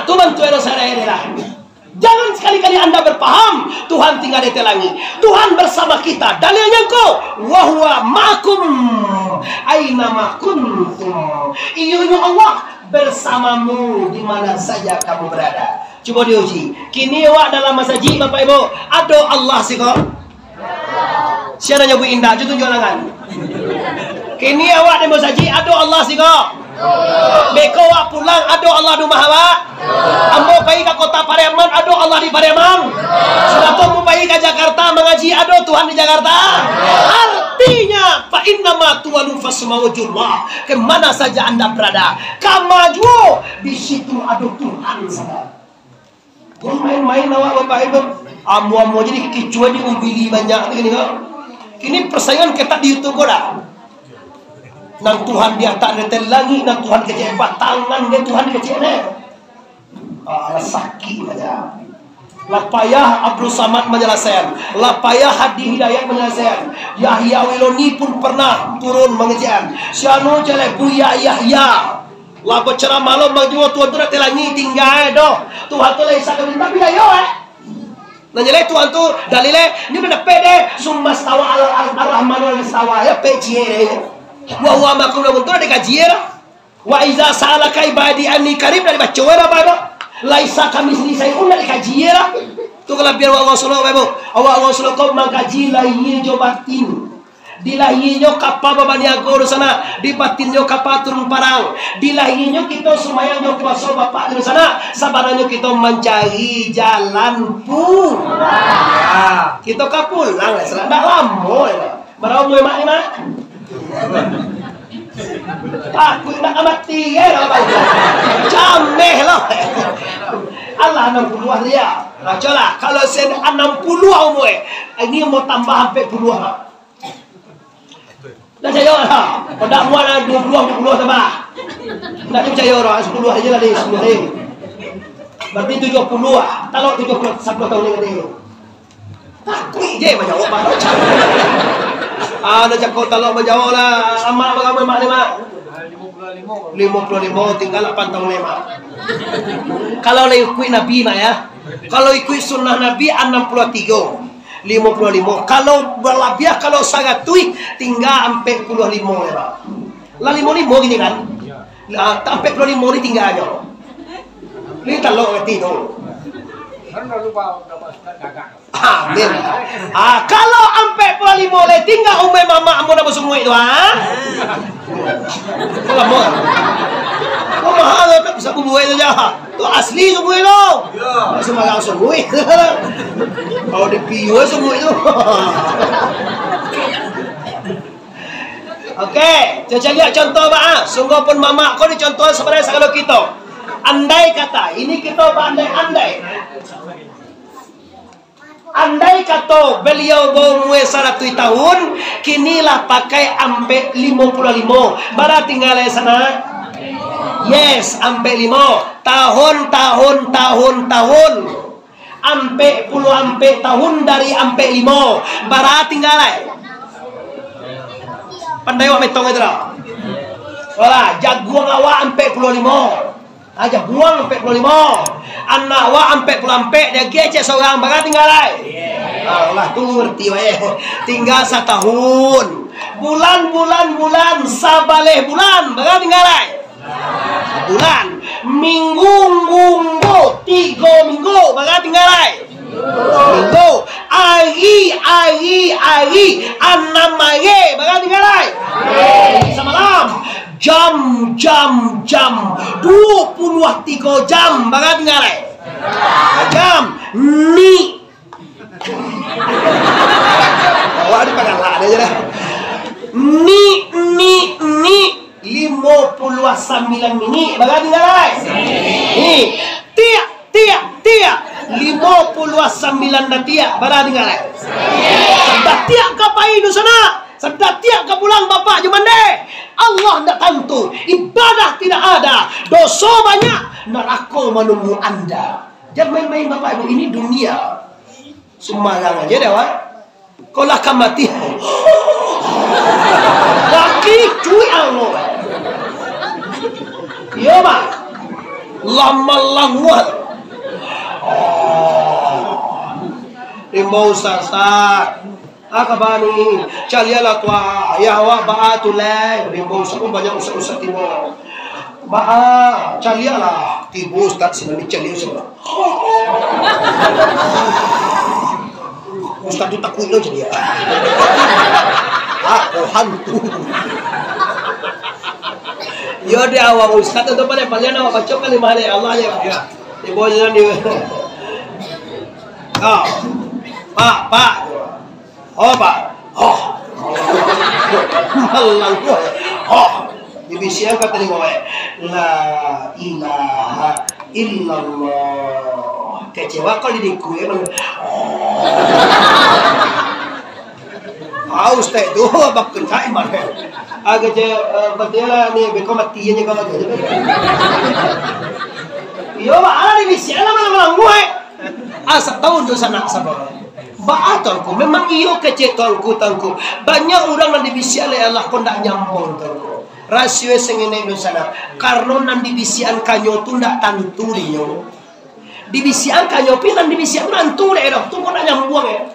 Tu bantu era saya lah. Jangan sekali-kali Anda berpaham Tuhan tinggal di langit. Tuhan bersama kita. Dalilnya kau wa huwa ma'akum aina ma kuntum. Ianya Allah bersamamu di mana saja kamu berada. Coba diuji. Kini awak dalam masjid Bapak Ibu, ada Allah sih kok. Siapa Bu Indah? Jatuh jualan. Kini awak di masjid ada Allah sih kok. Beko awak pulang ada Allah di Mahawak. Ambo pergi ke kota Pariaman ada Allah di Pariaman. Sudah mau pergi ke Jakarta mengaji ada Tuhan di Jakarta. Artinya fa innama tuwalu fasmawjullah. Kemana saja Anda berada, kamaju di situ ada Tuhan saja. Jangan main-main awak Bapak Ibu. Amu-amu jadi kicua di ubili banyak begini kok. Ini persaingan ketat di YouTube dah. Nang Tuhan dia tak netel lagi, nang Tuhan kecil tangan dia Tuhan kecil ni. Sakit saja. Lapayah Abdul Samad menjelaskan, lapayah Hadi Hidayat menjelaskan, Yahya Wiloni pun pernah turun mengajian. Siano jale Buya Yahya. Lah bercerah malam bagi Tuhan tu nak telangi tinggal doh. Tuhan tu lagi sakit tapi dah yo Nanti Tuhan tu dalilnya ni benda pede summa stawa ar-rahmanu al-istawa ya pejie. Wa huwa makum la buntu ada kajiera. Wa iza sa'alaka ibadi anni qarib dari baca wa baba. Laisa kamisli sayun dari kajiera. Tu kalau biar Allah Subhanahu wa taala Allah Subhanahu kau mangkaji lahi jo batin. Di lahinya kapal babanya guru sana, di batinnya kapal turun parang, di lahinya kita semuanya kuasa bapak di sana, sabaranya kita mencari jalan pulang. Kita kapulang lah, tidak lama ya. Berapa mulai mak ni mak? Aku nak mati ya, jameh lah. Allah 60 dia. Coba kalau saya 60 umur, ini mau tambah sampai puluhan. Dah percaya lah. Kalau tak muat lah 20 tambah. Tak percaya orang 10 aja lah dia 10 hari. Berarti 70 lah. Kalau 70 10 tahun ni dia. Takut je menjawab baru cakap. Ada cakap kalau menjawab lah. Amat berapa mak ni mak? 55 tinggal 8 tahun lima. Kalau ikut Nabi mak ya. Kalau ikut sunnah Nabi 63. 55. Kalau berlebih kalau sangat tui tinggal 45 ya. Lah 55 gini kan. Lah 45 ni tinggal aja. Ni telok ngerti tu. Amin. Kalau 45 le tinggal umai mama amun apa semua itu Kalau mau. Kau mahal tak bisa bubuh itu jah. Tu asli semua itu. Semua semua. Kalau dipiu semua itu. Okey, kita lihat contoh bah. Sungguh pun mama kau ni contoh sebenarnya kalau kita. Andai kata, ini kita andai. Andai kata beliau berumur 100 tahun, kinilah pakai ampe 55. Berapa tinggal di sana? Yes, ampe 5 tahun. Ampe tahun dari ampe 5. Berapa tinggal? Pandai awak metong itu lah. Wala, jaguang awak ampe 55. Aja buang sampai 55. Anak wa sampai 44 dia gece seorang bagai tinggal ai. Allah tu ngerti wae. Tinggal 1 tahun. Bulan sabaleh bulan bagai tinggal ai. Bulan minggu 3 minggu bagai tinggal ai. Minggu hari 6 hari bagai tinggal ai. Semalam jam 23 jam bagai tinggal ai. Jam ni awak di pangkalan aja dah. Ni 59 minit bagai tinggal ai. Ni tiak 59 dah tiak bagai tinggal ai. Dah tiak ke pai di sana. Sedang tiap ke pulang bapak jemande. Allah tidak tentu. Ibadah tidak ada. Dosa banyak. Neraka menunggu anda. Jangan main-main bapak ibu. Ini dunia. Sembarang aja dah. Kau lah akan mati. Laki cuy Allah. Ya mak. Lama-lama. Rimau sasar. Akabani calialah tua ya awak baatu le rimbo sapun banyak usah timur ba calialah tibu ustaz sini caliu semua ustaz tu takut lo jadi aku hantu yo dia awak ustaz tu pada palian awak baca kalimah Allah ya di bawah jalan dia pak oh pak, malang gua, dibisian kata ni gua, la ilaha illallah, kecewa kalau di kue emang, ustaz tu abang kencai mana, agak je berdela ni beko matinya kalau je, yo ada dibisian malang gua, asal tahun tu sana sabar. Baatanku memang iyo kecek tangku banyak orang yang dibisi oleh Allah kau ndak nyambung tangku rasio sengene do sana karena nan dibisian kanyo tu ndak tentu dinyo Dibisian kanyopi dan dibisian nantu deh dok. Tunggu nak nyambung ya.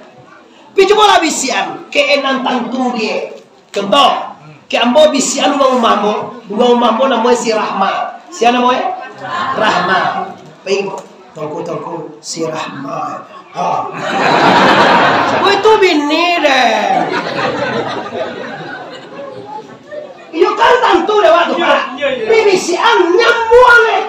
Picu bola bisian ke enan tantu dia. Contoh, ke ambo bisian rumah umahmu namanya si Rahma. Siapa namanya? Rahma. Baik, tunggu si Rahma. Oh itu bini deh. Iyo kan tantu deh waktu pak. Bisian nyambung deh.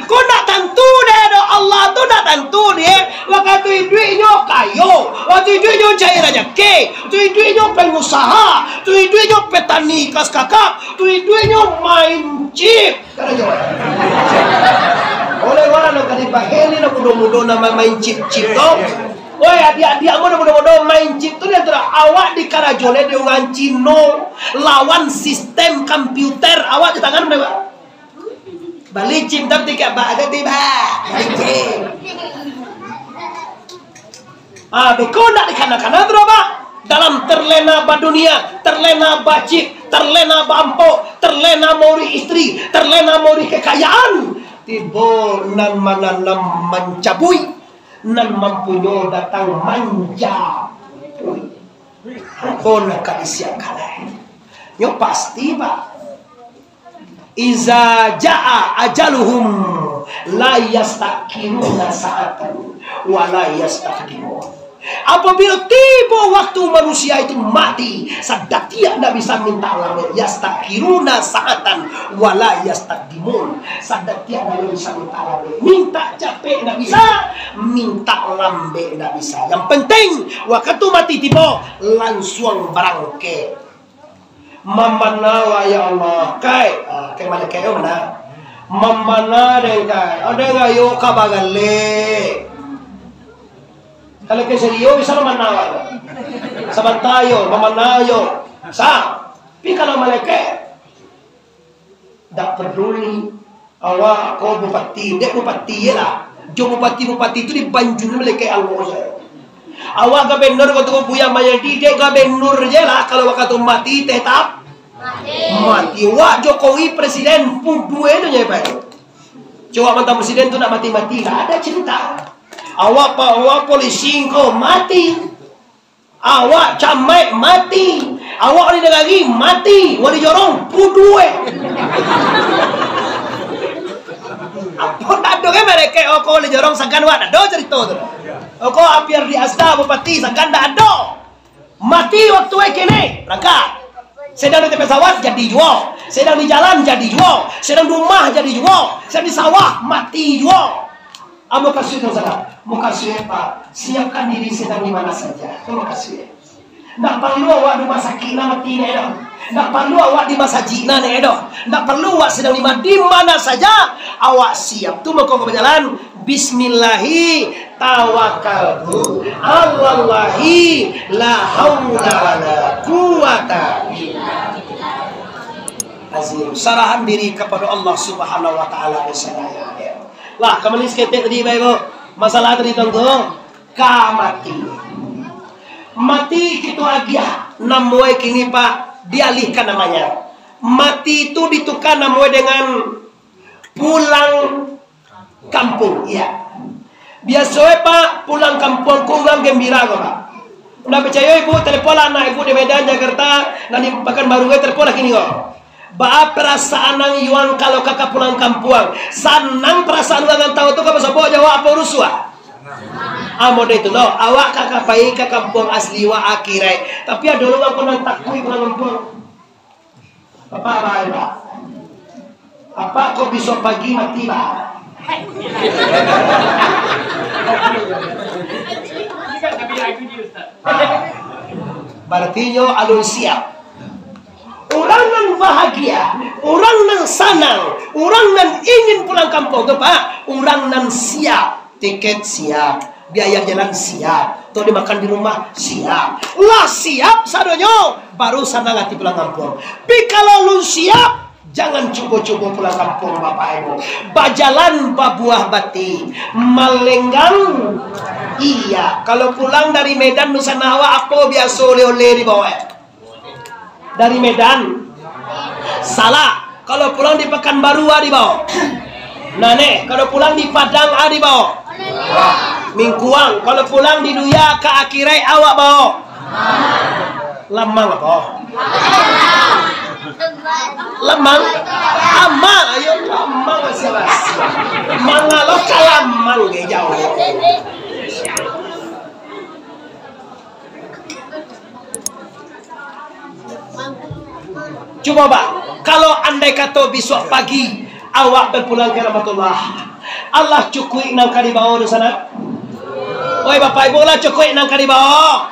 Kau nak tentu deh, Allah tu nak tentu dia. Waktu duitnya kayo, waktu duitnya cair aja ke, duitnya pengusaha, duitnya petani kas kakak, duitnya main chip. Oleh orang nak kali baheli nak mudo-mudo nama main chip tu. Woi adik-adik mudo-mudo main chip tu dia terus awak di Karajole dengan Cino lawan sistem komputer awak di tangan mereka. Balik cim tapi tiga bak ada tiba. Beko nak dikanak-kanak berapa? Dalam terlena ba dunia, terlena ba cip, terlena ba ampo, terlena mori istri, terlena mori kekayaan. Tibo nan mananam mencabui, nan mempunyai datang manja. Kau nak kadisiak kalah. Yo pasti pak. Iza jaa ajaluhum la yastakiruna sa'atan wa la yastaqdimun. Apabila tiba waktu manusia itu mati, sadar dia tidak bisa minta lambe. Yastakiruna sa'atan wa la yastaqdimun. Sadar dia tidak bisa minta lambe. Minta capek tidak bisa, minta lambe tidak bisa. Yang penting waktu mati tiba langsung berangkat. Mamana ya Allah kai mana kayo mana mamana deh kai ada ngayo kabagale kalau ke seriyo bisa mamana sabantayo mamanayo sa pi kalau malaikat dak peduli awak ko bupati dek bupati lah jo bupati itu dibanjur malaikat Allah. Awak gubernur waktu buya mayadi dek gubernur je lah kalau waktu mati tetap mati. Wak Jokowi presiden pun dua itu je pak. Coba mantan presiden tu nak mati-mati lah ada cerita. Awak polisi kau mati. Awak camat mati. Awak ni lagi mati. Wali jorong pun dua. Apa tak ada kan mereka kau wali jorong sangkan wak ada cerita tu. Kau hampir di Asda bupati sangkan tak ada. Mati waktu kene berangkat. Sedang di pesawat jadi jual, sedang di jalan jadi jual, sedang di rumah jadi jual, sedang di sawah mati jual. Mau kasih tu saudara, mau kasih pak, siapkan diri sedang di mana saja. Mau kasih. Tak perlu awak di masa kina mati ni dah. Tak perlu awak di masa jina ni dah. Tak perlu awak sedang di mana saja. Awak siap tu mau kau berjalan. Bismillahi tawakkaltu alallahi la haula wala quwata illa billah. Azim serahan diri kepada Allah Subhanahu wa taala saya. Lah kembali seketik tadi Bapak. Masalah tadi tentu mati. Mati kita agia namanya kini Pak dialihkan namanya. Mati itu ditukar namanya dengan pulang kampung, ya. Biasanya Pak pulang kampung kurang gembira kok Pak. Udah percaya ibu telepon anak ibu di Medan Jakarta, nanti bahkan baru gue telepon lagi nih kok. Ba perasaan nang yuang kalau kakak pulang kampung, sanang perasaan nang tahu tuh kalau sopo Jawa apa rusua. Mode itu loh, awak kakak baik ke kampung asli wa akhirai. Tapi ada dulu aku nang takui pulang kampung. Apa? Apa kok besok pagi mati Pak? Berarti nyo alun siap. Orang yang bahagia, orang yang senang, orang yang ingin pulang kampung tu Pak, orang yang siap, tiket siap, biaya jalan siap, atau dimakan di rumah siap. Lah siap sadonyo, baru senang hati pulang kampung. Tapi kalau lu siap, jangan cukup-cukup pulang kampung Bapak Ibu. Bajalan babuah bati, melenggang. Iya, kalau pulang dari Medan Nusanawa apa biasa oleh-oleh di bawah? Dari Medan salah, kalau pulang di Pekanbaru di bawah Nah nih, kalau pulang di Padang di bawa. Mingkuang, kalau pulang di Duya ke Akirai awak bawa. Lamang apa? Lemang? Amal, ayo lamang salah. Mangalo kalamang ge jauh. Coba Pak, kalau andai kata besok pagi awak berpulang ke rahmatullah, Allah cukui nang kali bawa di sana. Oi Bapak Ibu lah cukui nang kali bawa.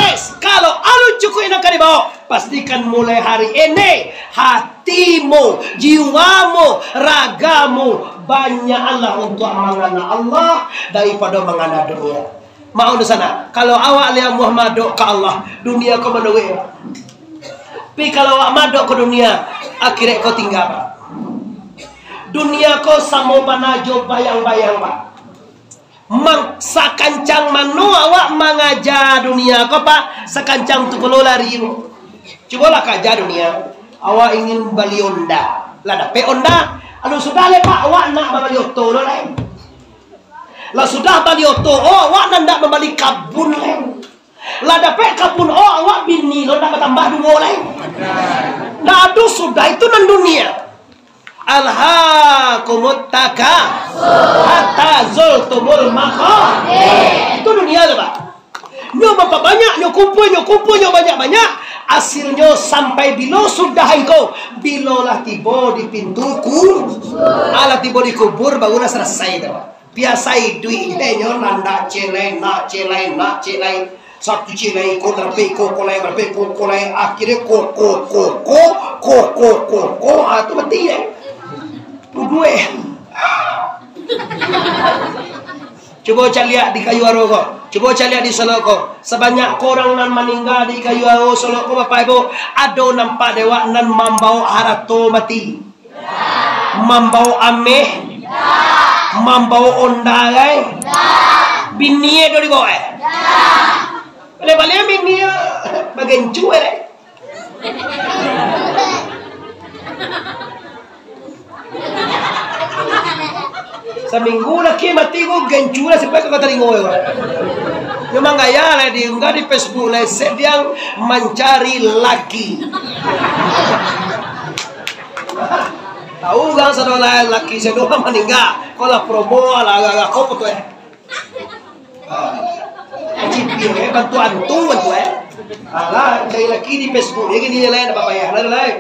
Yes, kalau alu cukui nang kali bawa, pastikan mulai hari ini hatimu, jiwamu, ragamu banyak Allah untuk mengana Allah daripada mengana dunia. Mau di sana. Kalau awak lihat Muhammad ke Allah, dunia kau menunggu. Tapi kalau awak madok ke dunia, akhirnya kau tinggal Pak. Dunia kau sama panajo bayang-bayang Pak. Sakancang manu awak mengajar dunia kau Pak. Sakancang tu kalau lari. Cobalah kajar dunia. Awak ingin beli onda. Lah dapat onda. Aduh sudah le Pak, awak nak beli oto lo lain. Lah sudah beli oto, awak nak membeli kabun lain. Lah dapat kabun awak bini lo nak tambah dua lain. Nah aduh sudah itu nan dunia. Alhaakumut takatsur hatta zultumul maqabir. Itu dunia lah Pak. Nyo berapa banyak, nyo kumpul nyo banyak-banyak. Hasilnya sampai bila sudah engkau, bila lah tiba di pintuku, ala tiba di kubur barulah selesai tu. Biasa duit nyo nanda celai. Satu cilai ko terpe ko kolai berpe ko kolai akhirnya ko itu mati ya. Gue. Coba cari lihat di kayu aro ko. Coba cari lihat di Solo ko. Sebanyak korang nan meninggal di kayu aro Solo ko Bapak Ibu, ada nampak dewa nan membau harato mati. Membau ameh. Membau ondagai. Bini do di bawah. Balik bini bagian cuer. Seminggu lagi mati gue gencura sampai ke kata lingoy. Memang gaya lah diunggah di Facebook lah sedang mencari laki. Tahu kan saudara laki sedang meninggal. Kalau promo ala agak kau betul ya. Cipir bantuan Alah cari laki di Facebook ini dia lain apa payah lain.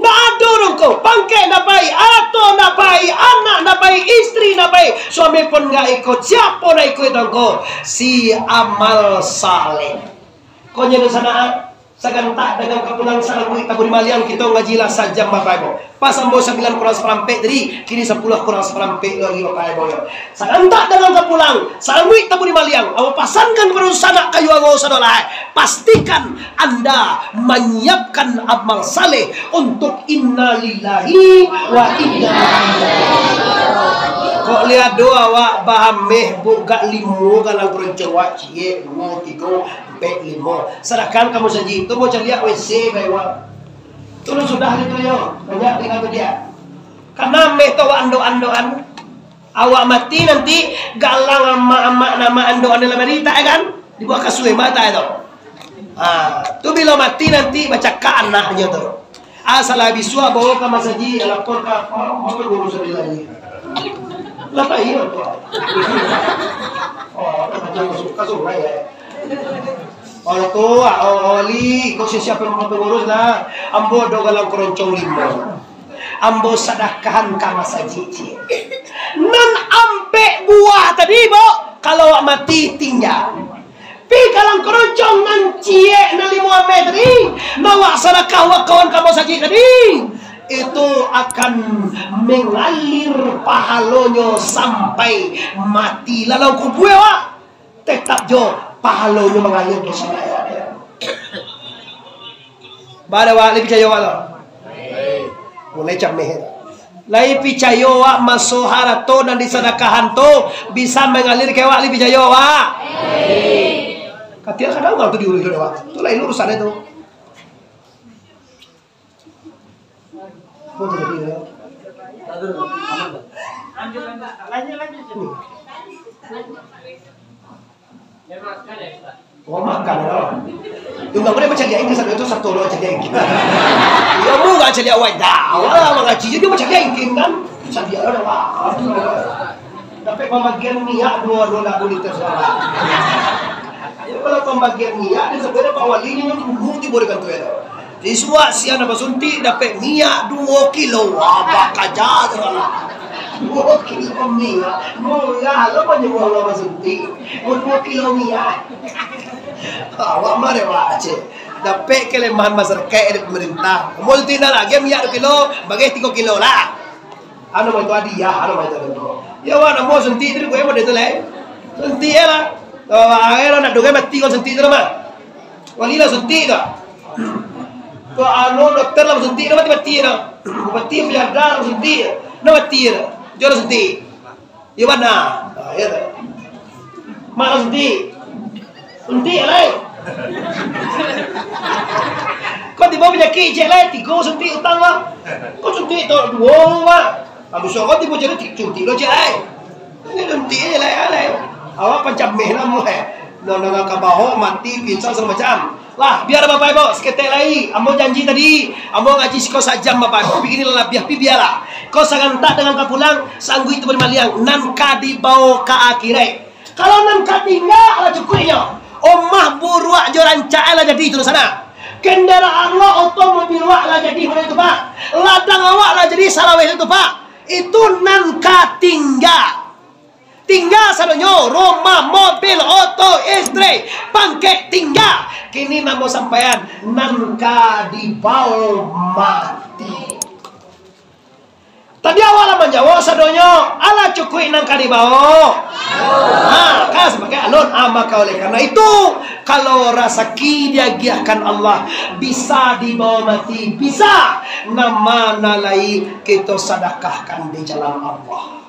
Nak ada orang kau pangkai nak baik, atau nak baik, anak nak baik, istri nak baik, suami pun nggak ikut, siapa nak ikut kau? Si amal saleh. Kau nyari sana, segentak dengan kepulang sarang taburi maliang kita ngajilah sajam Bapak Ibu. Pas ambo 9 kurang seperempat tadi, kini 10 kurang seperempat lagi Bapak Ibu. Segentak dengan kepulang sarang taburi maliang. Awak pasangkan kepada sana kayu ago saudara. Pastikan Anda menyiapkan amal saleh untuk innalillahi wa inna ilaihi. Kok lihat doa awak bahameh buka limo kalau berencewak cie 2 3 4 5. Sedangkan kamu saja itu mau cari WC bawa. Terus sudah itu yo banyak tinggal dia. Karena meh tawa ando-andoan. Awak mati nanti galang ama nama andoan dalam berita kan? Dibuat kasue mata itu. Tu bila mati nanti baca ke anaknya tu. Asal habis suah bawa ke masaji lapor ke apa guru sebelah ini. Lapa iya tu. Macam kasur ya. Kalau tu oli kau siapa yang mengurus lah. Ambo do galang keroncong 5. Ambo sedekahan ka masaji. Nan ampe buah tadi bo kalau mati tinggal. Pi kalang keroncong nan cie na 5 metri. Nawa sedekah wa kawan ka masaji tadi. Itu akan mengalir pahalonyo sampai mati. Lalu kubue wa tetap jo pahalonyo mengalir ke sana. Bada wa lebih percaya wa. Mulai cameh. Lai percaya wa masuk harato dan disedekahan tu bisa mengalir ke wa lebih percaya wa. Katia kadang kalau tu diurus wa. Tu lain urusan itu. Foto tadi ya. Oh makan ya. Yung boleh macam dia ini satu loh macam dia ini. Ya mau nggak jadi awal dah. Awal mengaji dia macam dia ini kan. Macam dia ada wah. Tapi pembagian niat dua nak boleh tersalah. Kalau pembagian niat dia sebenarnya pak wali ni mesti boleh kan tu ya. Di semua siapa suntik dapat minyak 2 kilo. Apa kajar lah. 2 kilo minyak. Murah lo banyak orang suntik. 2 kilo minyak. Awak mana wajib. Dapat kelemahan masyarakat dari pemerintah. Multi dah lagi minyak 2 kilo, bagi 3 kilo lah. Anu mau itu hadiah, anu mau itu itu. Ya wah nak mau suntik itu gue mau itu lah. Suntik lah. Akhirnya nak doa mati kau suntik itu mah. Walilah suntik dah. Ko anu dokter lah suntik na mati na. Mati punya darah suntik. Na mati na. Jora suntik. Iya mana? Ya dah. Mana suntik? Suntik lah. Kau tiba penyakit je lah. 3 suntik utang lah. Kau suntik tu 2 lah. Habis kau tiba jadi suntik lo je lah. Ini suntik je lah. Awak macam meh lah mu Nona kabaho mati pingsan semacam. Lah, biar Bapak Ibu seketek lagi. Ambo janji tadi, ambo ngaji kau sajam Bapak Ibu. Beginilah biarlah. Kau sangantak dengan kau pulang, sanggup itu bermaliang. Nan kadi bawa ke akhirat. Kalau nan katinggal lah cukupnya. Omah buruak joran cael lah jadi itu sana. Kendaraan lo otomobil wak lah jadi mana itu Pak. Ladang awak lah jadi salawes itu Pak. Itu nan katinggal. Tinggal sadonyo, rumah, mobil, auto, istri, pangkek tinggal. Kini namo sampean nangka dibawa mati. Tadi awal menjawab sadonyo, ala cukui nangka dibawa. Nah, kan sebagai alun maka oleh karena itu kalau rezeki diagiahkan Allah bisa dibawa mati, bisa nama nalai kita sedekahkan di jalan Allah.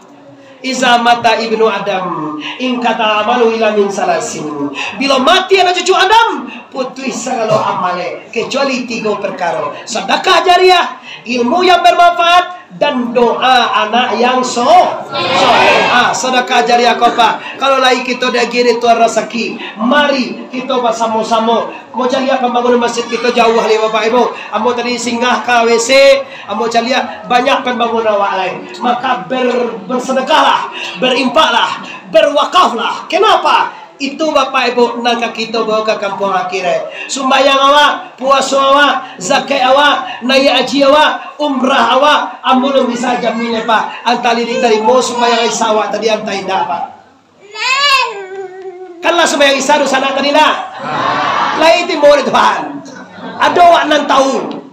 Iza mata ibnu Adam in kata amalu ila min salasin. Bila mati anak cucu Adam putus segala amale kecuali 3 perkara: sedekah jariah, ilmu yang bermanfaat, dan doa anak yang soleh. Sedekah jariah kau Pak. Kalau lagi kita dah gini tuan rezeki, mari kita bersama-sama. Mau cari pembangunan masjid kita jauh hari Bapak Ibu. Amo tadi singgah ke WC, amo cari banyak pembangunan awak lain. Maka bersedekahlah, berinfaklah, berwakaflah. Kenapa? Itu Bapak Ibu nangka kita bawa ke kampung akhirat. Sembahyang awak, puasa awak, zakat awak, naik haji awak, umrah awak, amun bisa jamin Pak. Antali diterima sembahyang isya awak tadi antai dah Pak. Kanlah sembahyang isya do sana tadi dah. Lai itu mau Tuhan. Ada awak nan tahu.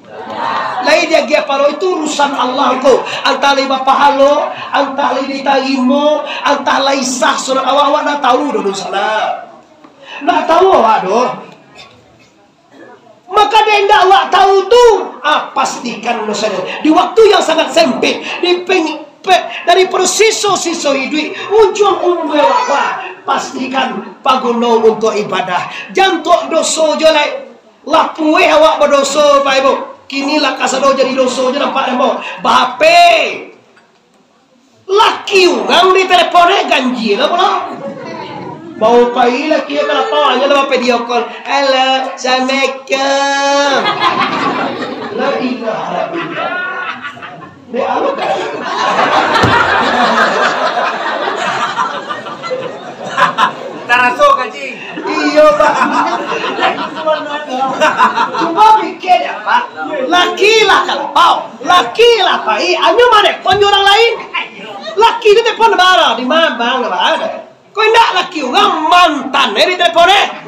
Lai dia gia paro itu urusan Allah ko. Antali bapahalo, antali diterima, antali sah surat awak nak tahu dulu sana. Nak tahu awak doh. Maka dia tidak awak tahu tu, pastikan lo sana. Di waktu yang sangat sempit, dari persiso-siso hidup, ujung umur awak, pastikan paguno untuk ibadah. Jantok dosa jolai, lapue awak berdosa Pak Ibu. Kini lah kasado jadi dosa je nampak demo. Bape, laki orang di teleponnya ganjil lah pula. Bau pai laki yang kenapa hanya lah video call. Halo, assalamualaikum. La ilaha illallah. Dia apa kan? Taraso kaji. Iya Pak. Coba pikir ya Pak. Laki lah kalau laki lah Pak. Anyo mana? Konyo orang lain. Laki itu telepon bara di mana bang? Ada. Kau tidak laki orang mantan di teleponnya.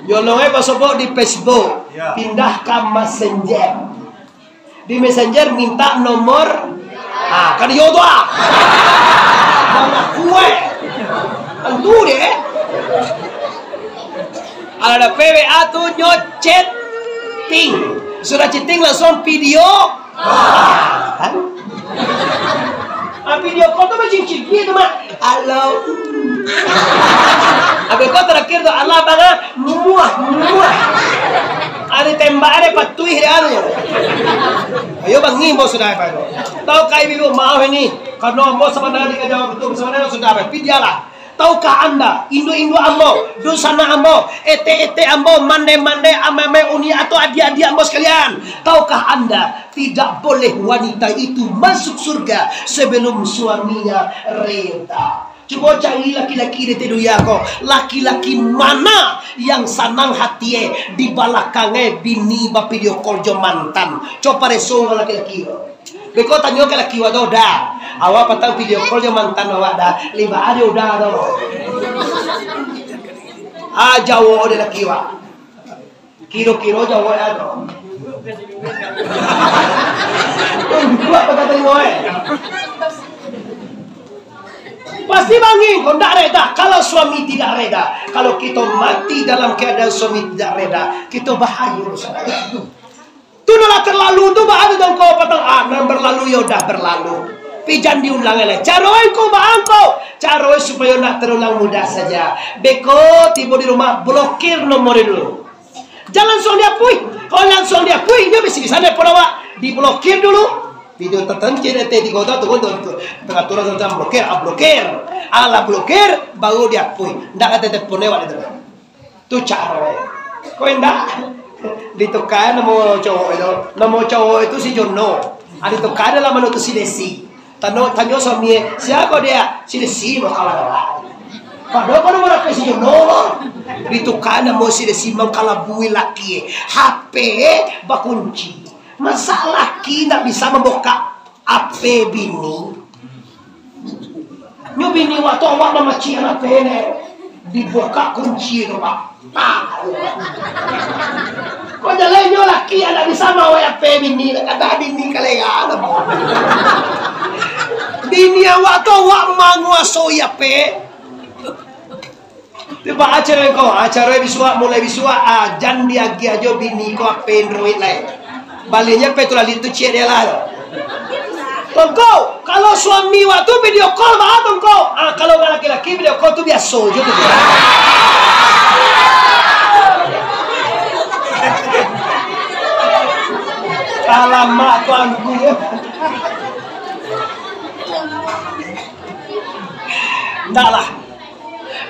Yolongnya pasok di Facebook. Pindah ke Messenger. Di Messenger minta nomor. Kan yodo mana kue. Tentu deh. Ada PWA tuh chatting. Sudah chatting langsung video. Kan? Video call tuh macam gitu mah. Halo. Abis kau terakhir tuh Allah banget muah. Ada tembak ada patuih dia anu. Ayo bang ngimbo sudah apa itu? Tahu kai bibu maaf ini karena mau sebenarnya dikajawab betul sebenarnya sudah apa? Pidialah. Tahukah anda, Indo-Indo ambo, Dusana ambo, ete-ete ambo, mande-mande, amame uni atau adik-adik ambo sekalian. Tahukah anda, tidak boleh wanita itu masuk surga sebelum suaminya reda. Coba cari laki-laki di dunia ko. Laki-laki mana yang senang hati di belakangnya bini ba video call jo mantan. Coba resong laki-laki. Beko tanya ke laki wado dah. Awak patang video call jo mantan awak dah. 5 hari udah dah. Jawa ada laki wa. Kiro-kiro Jawa ada. Buat apa kata ngoe? Pasti bangin, kau tidak reda. Kalau suami tidak reda, kalau kita mati dalam keadaan suami tidak reda, kita bahaya. Itu adalah terlalu, itu bahaya dong kau patang berlalu ya udah berlalu. Pijan diulang oleh caroy kau bangko, caroy supaya nak terulang mudah saja. Beko tiba di rumah blokir nomor dulu. Jangan langsung diakui. Kalau langsung diakui, dia bisa dia perawa diblokir dulu. Video tertentu di kota tu pengaturan tentang blokir, ala blokir baru diakui. Ndak ada teleponnya wala itu. Tu cara. Kau ndak ditukar nama cowok itu si Jono. Ada tukar dalam mana tu si Desi. Tanya suami siapa dia? Si Desi mau kalah. Padahal kalau orang si Jono ditukar nama si Desi mau kalah bui laki. HP bakunci. Masa laki tak bisa membuka HP bini? Nyo bini waktu awak nama cian HP ni dibuka kunci tu pak. Kau jalan nyo laki ada bisa mau HP bini? Kata bini kalian. Bini awak tu awak menguasai HP. Tiba acara bisua mulai bisua jangan diagi aja bini kau HP Android lain. Baliknya petulah itu cek dia lah. Tongko, kalau suami waktu video call mah tongko. Kalau laki-laki video call tu biasa je tu. Alamak tuanku. Entahlah.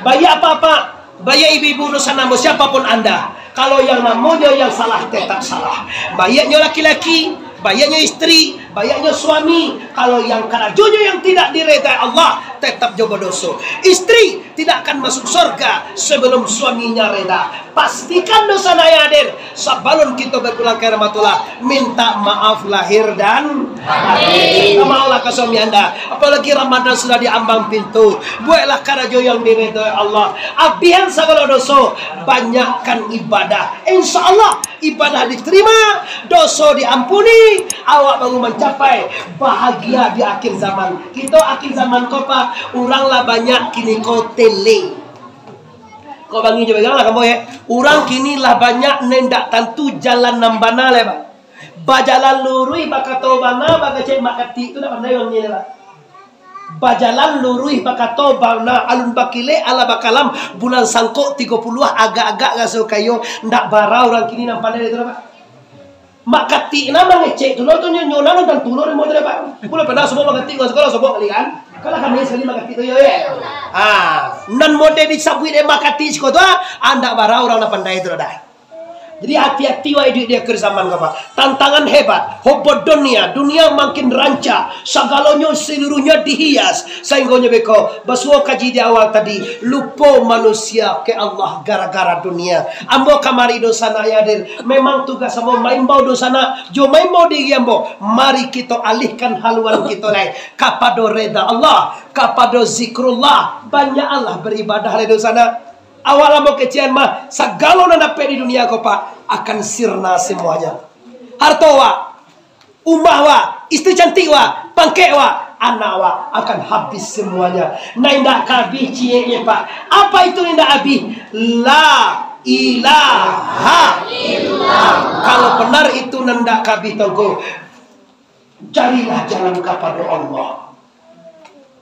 Bayar apa-apa, bayar ibu-ibu Nusana siapapun anda. Kalau yang namanya yang salah tetap salah. Bayarnya laki-laki, bayarnya istri, bayarnya suami. Kalau yang kerajunya yang tidak diredai Allah, tetap jauh dosa. Istri tidak akan masuk surga sebelum suaminya reda. Pastikan dosa hadir. Sebelum kita berpulang ke rahmatullah, minta maaf lahir dan batin. Maaflah ke suami anda. Apalagi Ramadan sudah diambang pintu. Buatlah kerajo yang diredai Allah. Abian segala dosa, banyakkan ibadah. Insya Allah ibadah diterima, dosa diampuni. Awak baru mencapai bahagia di akhir zaman. Kita akhir zaman kau pak, uranglah banyak kini kau tele. Kau bangi je pegang lah kamu ya. Urang kini lah banyak nendak tentu jalan nambana le pak. Bajalan lurui bakato bana bagacek makati itu dah pandai orang ni lah. Bajalan lurui bakato bana alun bakile ala bakalam bulan sangkok 30 agak-agak gaso kayo ndak bara orang kini nampak itu lah pak. Makati nama ngecek tu tu nyonya dan tulur mau tidak pak. Boleh pernah semua makati kau sekolah semua kali kan? Kalau kami sekali makati tu ya. Nan mode disabui de makati sekolah tu anda bara orang nak pandai itu dah. Jadi hati-hati wa hidup dia ke zaman apa? Tantangan hebat, hobot dunia makin rancak, segalanya seluruhnya dihias. Sehingga beko, basuh kaji di awal tadi, lupa manusia ke Allah gara-gara dunia. Ambo kamari dosana yadir, memang tugas ambo main bau dosana, jo main bau di ambo. Mari kita alihkan haluan kita lain kepada reda Allah, kepada zikrullah. Banyak Allah beribadah di dosana. Awal mau kecian mah segala yang dapat di dunia kau pak akan sirna semuanya. Harta wa, umah wa, istri cantik wa, pangkek wa, anak wa akan habis semuanya. Nah indah kabih cie pak. Apa itu indah habis? La ilaha illallah. Kalau benar itu nanda kabih tongko, carilah jalan kepada Allah.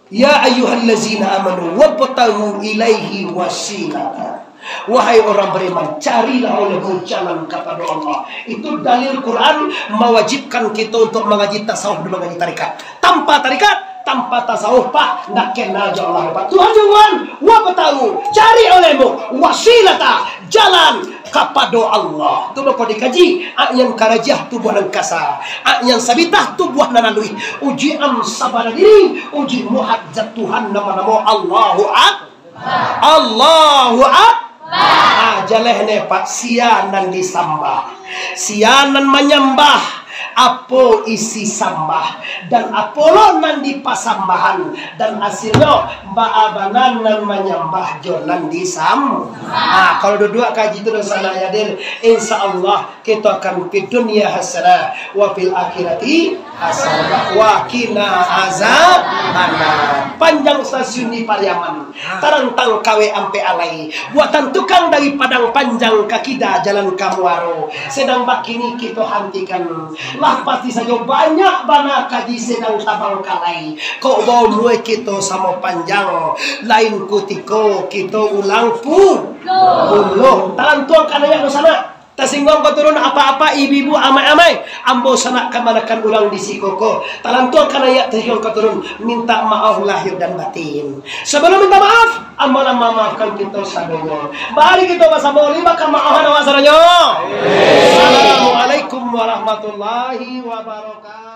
Ya ayyuhallazina amanu wabtagu ilaihi wasilata Wahai orang beriman, carilah olehmu jalan kepada Allah. Itu dalil Quran mewajibkan kita untuk mengaji tasawuf dan mengaji tarikat. Tanpa tarikat, tanpa tasawuf, Pak, nak kenal Allah. Tuhan Tuhan, wa tahu, cari olehmu wasilata, jalan kepada Allah. Tu bakal dikaji. Yang karajah tubuh dan kasar, yang sabitah tubuh dan lalui. Uji am sabar diri, uji muhadzat Tuhan nama-nama Allahu Akbar. Allahu Akbar. Jalehne Pak, sianan disambah, sianan menyembah apa isi sambah dan apolo nan di pasambahan dan hasilnya baabanan nan menyembah jonan disam. Kalau dua kaji itu sana ya dir, insya Allah kita akan di dunia hasanah wa fil akhirati hasanah wa qina azab annar. Panjang stasiun di Pariaman, tarantang kawe ampe alai, buatan tukang dari Padang Panjang kakida jalan Kamuaro. Sedang bakini kita hentikan lah pasti saja banyak bana kaji sedang tabang kalai. Kau bawa mulai kita sama panjang lain kutiko kita ulang pun belum tahan tuang kanaya ke sana. Tasinggong ko turun apa-apa ibu-ibu amai-amai ambo sana kamanakan ulang di sikoko. Talan tuang kanaya tasinggong ko turun minta maaf lahir dan batin. Sebelum minta maaf, ambo na memaafkan kita sadonya. Bari kita bersama lima kamaahan awasannya. Assalamualaikum warahmatullahi wabarakatuh.